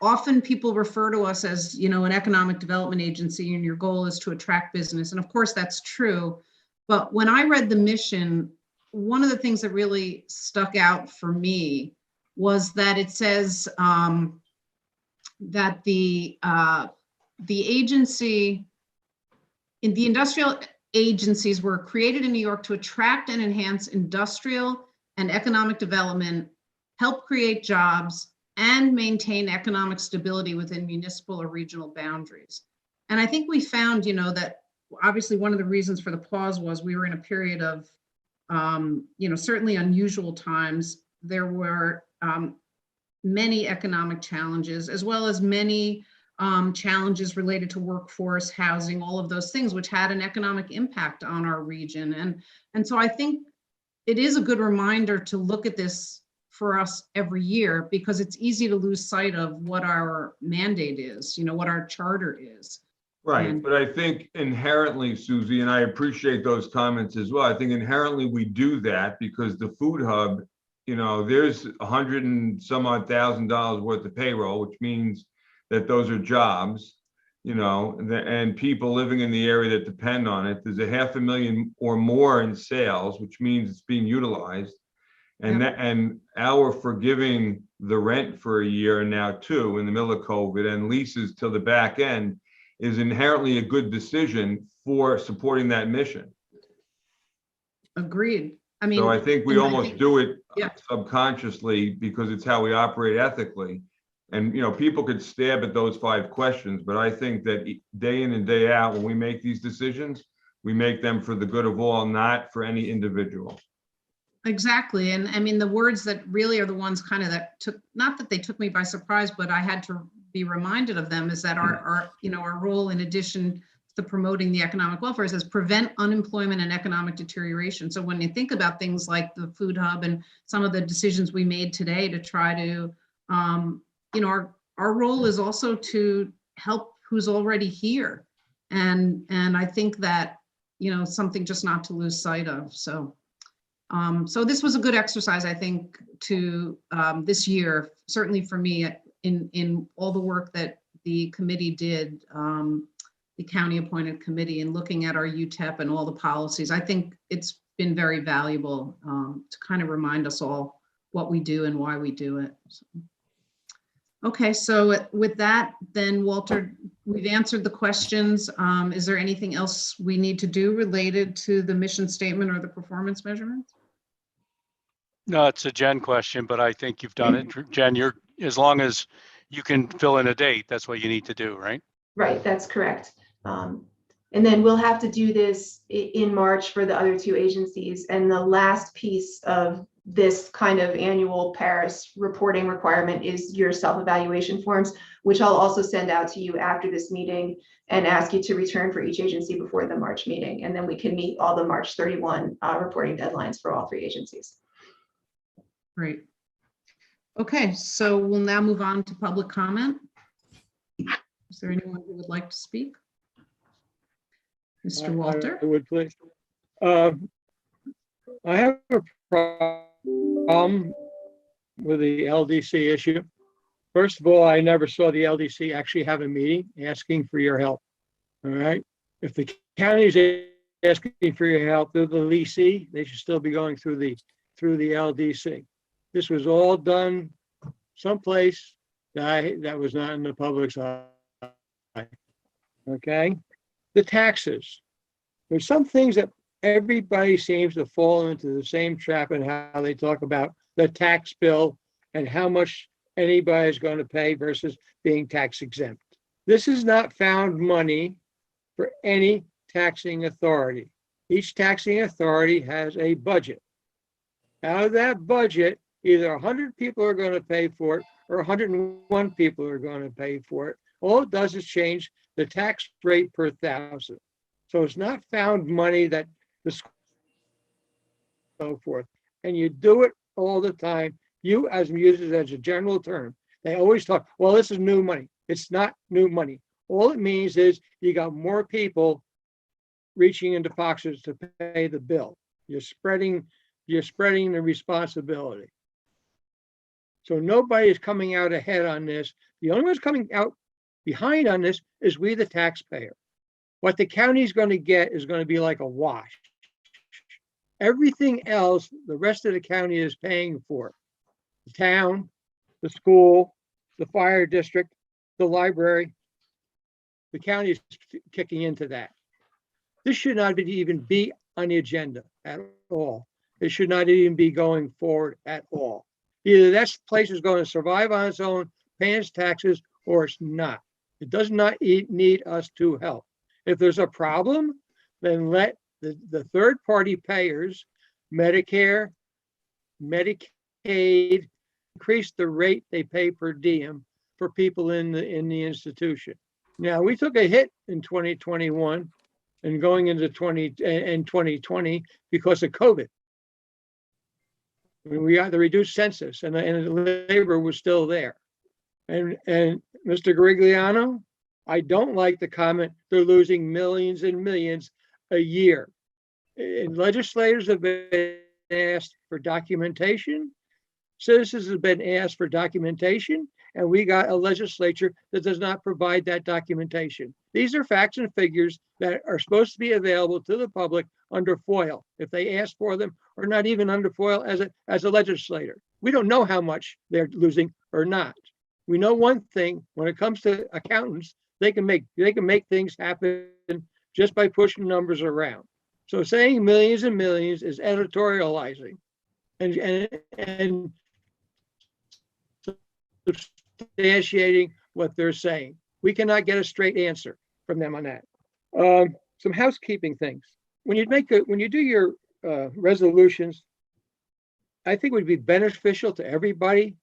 often people refer to us as, an economic development agency, and your goal is to attract business. And of course, that's true. But when I read the mission, one of the things that really stuck out for me was that it says that the agency, in the industrial agencies were created in New York to attract and enhance industrial and economic development, help create jobs, and maintain economic stability within municipal or regional boundaries. And I think we found, that obviously one of the reasons for the pause was we were in a period of, certainly unusual times. There were many economic challenges, as well as many challenges related to workforce, housing, all of those things, which had an economic impact on our region. And so I think it is a good reminder to look at this for us every year, because it's easy to lose sight of what our mandate is, what our charter is. Right, And- but I think inherently, Susie, and I appreciate those comments as well. I think inherently we do that because the food hub, there's $100 and some odd thousand worth of payroll, which means that those are jobs, and people living in the area that depend on it. There's 500,000 or more in sales, which means it's being utilized. And Yeah. and our forgiving the rent for a year and now 2 in the middle of COVID, and leases till the back end, is inherently a good decision for supporting that mission. Agreed. I mean, So I think we and I almost think- do it yeah. subconsciously because it's how we operate ethically. And, people could stab at those 5 questions, but I think that day in and day out, when we make these decisions, we make them for the good of all, not for any individual. Exactly. And I mean, the words that really are the ones kind of that took, not that they took me by surprise, but I had to be reminded of them, is that our role, in addition to promoting the economic welfare, is prevent unemployment and economic deterioration. So when you think about things like the food hub and some of the decisions we made today to try to, our role is also to help who's already here. And I think that, something just not to lose sight of. So this was a good exercise, I think, to this year, certainly for me, in all the work that the committee did, the county appointed committee, and looking at our UTEP and all the policies. I think it's been very valuable to kind of remind us all what we do and why we do it. So. Okay, so with that, then, Walter, we've answered the questions. Is there anything else we need to do related to the mission statement or the performance measurements? No, it's a Jen question, but I think you've done it. Jen, as long as you can fill in a date, that's what you need to do, right? Right, that's correct. And then we'll have to do this in March for the other 2 agencies. And the last piece of this kind of annual Paris reporting requirement is your self-evaluation forms, which I'll also send out to you after this meeting and ask you to return for each agency before the March meeting. And then we can meet all the March 31 reporting deadlines for all 3 agencies. Great. Okay, so we'll now move on to public comment. Is there anyone who would like to speak? Mr. Walter? I would please. I have a problem with the LDC issue. First of all, I never saw the LDC actually have a meeting asking for your help. All right. If the county is asking for your help, they're the leasee, they should still be going through the LDC. This was all done someplace that was not in the public's eye. Okay. The taxes. There's some things that everybody seems to fall into the same trap in how they talk about the tax bill and how much anybody is going to pay versus being tax exempt. This is not found money for any taxing authority. Each taxing authority has a budget. Out of that budget, either 100 people are going to pay for it or 101 people are going to pay for it. All it does is change the tax rate per thousand. So it's not found money that the so forth. And you do it all the time. You as users as a general term, they always talk, well, this is new money. It's not new money. All it means is you got more people reaching into boxes to pay the bill. You're spreading the responsibility. So nobody is coming out ahead on this. The only one's coming out behind on this is we, the taxpayer. What the county is going to get is going to be like a wash. Everything else, the rest of the county is paying for. The town, the school, the fire district, the library. The county is kicking into that. This should not even be on the agenda at all. It should not even be going forward at all. Either that place is going to survive on its own, paying its taxes, or it's not. It does not need us to help. If there's a problem, then let the third-party payers, Medicare, Medicaid, increase the rate they pay per diem for people in the institution. Now, we took a hit in 2021 and going into 2020 because of COVID. We got the reduced census and the labor was still there. And Mr. Grigliano, I don't like the comment they're losing millions and millions a year. And legislators have been asked for documentation. Citizens have been asked for documentation, and we got a legislature that does not provide that documentation. These are facts and figures that are supposed to be available to the public under FOIL, if they ask for them, or not even under FOIL as a legislator. We don't know how much they're losing or not. We know one thing: when it comes to accountants, they can make things happen just by pushing numbers around. So saying millions and millions is editorializing and substantiating what they're saying. We cannot get a straight answer from them on that. Some housekeeping things. When you do your resolutions, I think it would be beneficial to everybody,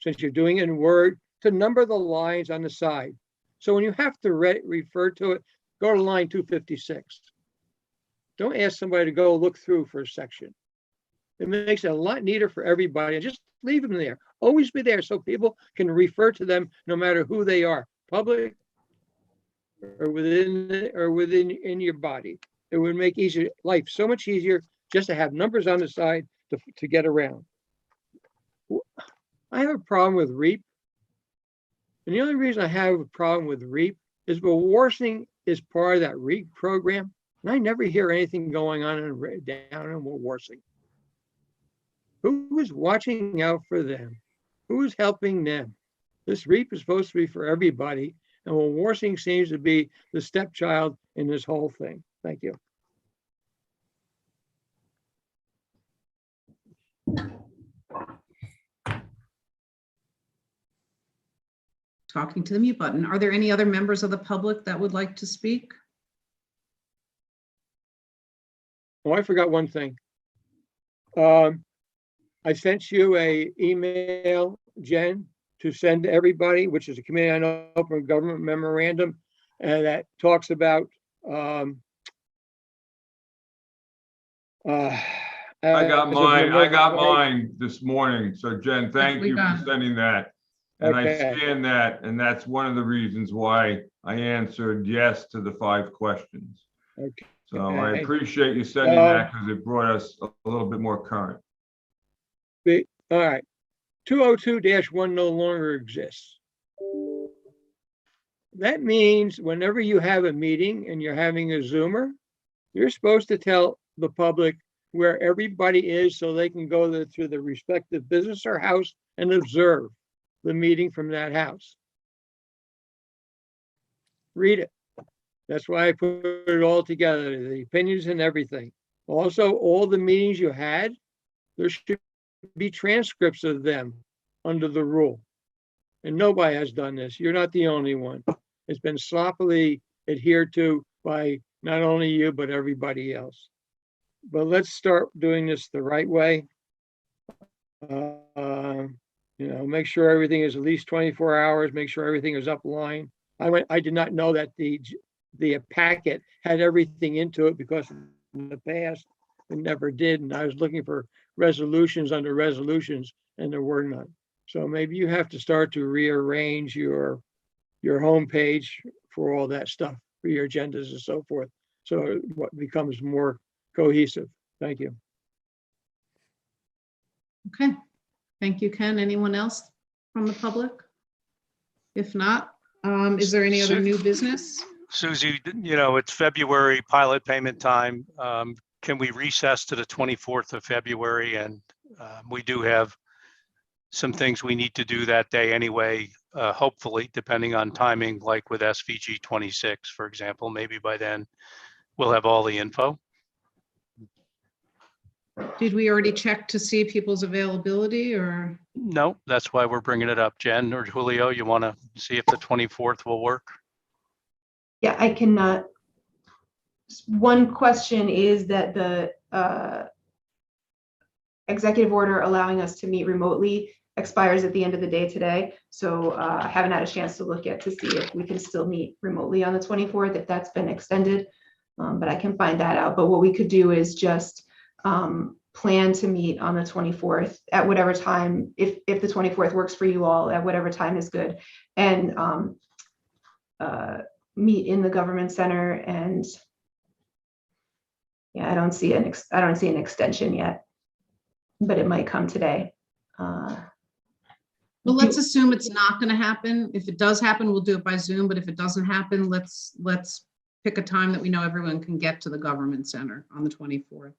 since you're doing it in Word, to number the lines on the side. So when you have to refer to it, go to line 256. Don't ask somebody to go look through for a section. It makes it a lot neater for everybody. And just leave them there. Always be there so people can refer to them no matter who they are, public or within your body. It would make life so much easier just to have numbers on the side to get around. I have a problem with REAP. And the only reason I have a problem with REAP is Warsing is part of that REAP program. And I never hear anything going on down in Warsing. Who is watching out for them? Who is helping them? This REAP is supposed to be for everybody. And Warsing seems to be the stepchild in this whole thing. Thank you. Talking to the mute button. Are there any other members of the public that would like to speak? Oh, I forgot one thing. I sent you an email, Jen, to send to everybody, which is a Committee on Open Government memorandum, and that talks about I got as of mine. I November got 20. mine this morning. So Jen, thank we you for got it. sending that. And I Okay. scanned that, and that's one of the reasons why I answered yes to the 5 questions. Okay. So I Okay. appreciate you sending that because it brought us a little bit more current. All right. 202-1 no longer exists. That means whenever you have a meeting and you're having a Zoomer, you're supposed to tell the public where everybody is so they can go to the respective business or house and observe the meeting from that house. Read it. That's why I put it all together, the opinions and everything. Also, all the meetings you had, there should be transcripts of them under the rule. And nobody has done this. You're not the only one. It's been sloppily adhered to by not only you, but everybody else. But let's start doing this the right way. Make sure everything is at least 24 hours, make sure everything is upline. I did not know that the packet had everything into it because in the past it never did. And I was looking for resolutions under resolutions and there were none. So maybe you have to start to rearrange your homepage for all that stuff, for your agendas and so forth. So what becomes more cohesive. Thank you. Okay, thank you, Ken. Anyone else from the public? If not, is there any other new business? Susie, it's February pilot payment time. Can we recess to the 24th of February? And we do have some things we need to do that day anyway, hopefully, depending on timing, like with SVG 26, for example. Maybe by then we'll have all the info. Did we already check to see people's availability or? No, that's why we're bringing it up. Jen or Julio, you want to see if the 24th will work? Yeah, I can. One question is that the executive order allowing us to meet remotely expires at the end of the day today. So I haven't had a chance to look at to see if we can still meet remotely on the 24th, if that's been extended. But I can find that out. But what we could do is just plan to meet on the 24th at whatever time, if the 24th works for you all, at whatever time is good, and meet in the government center. And yeah, I don't see an extension yet, but it might come today. Well, let's assume it's not going to happen. If it does happen, we'll do it by Zoom. But if it doesn't happen, let's pick a time that we know everyone can get to the government center on the 24th.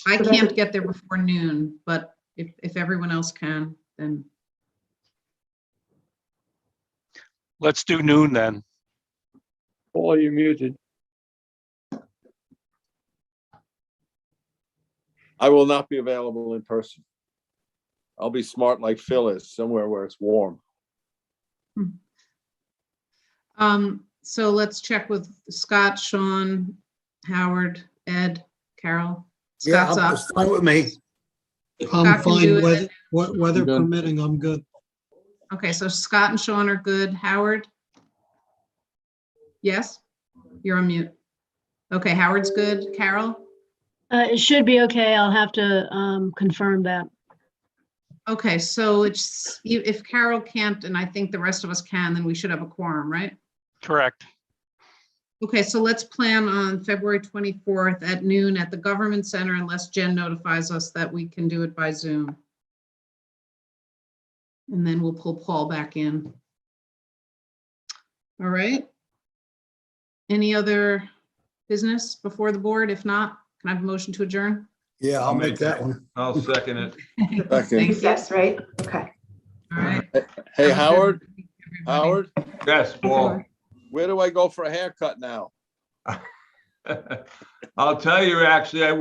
I can't get there before noon, but if everyone else can, then. Let's do noon then. Paul, you're muted. I will not be available in person. I'll be smart like Phil is, somewhere where it's warm. So let's check with Scott, Sean, Howard, Ed, Carol. Yeah, Scott's up. it's fine with me. Scott I'm can do fine, it. weather Good. permitting, I'm good. Okay, so Scott and Sean are good. Howard? Yes? You're on mute. Okay, Howard's good. Carol? It should be okay. I'll have to confirm that. Okay, so it's, if Carol can't, and I think the rest of us can, then we should have a quorum, right? Correct. Okay, so let's plan on February 24th at noon at the government center unless Jen notifies us that we can do it by Zoom. And then we'll pull Paul back in. All right. Any other business before the board? If not, can I have a motion to adjourn? Yeah, I'll make that one. I'll second it. Thanks, yes, right? Okay. All right. Hey, Have a Howard, good week, everybody. Howard, Yes, Paul. where do I go for a haircut now? I'll tell you, actually, I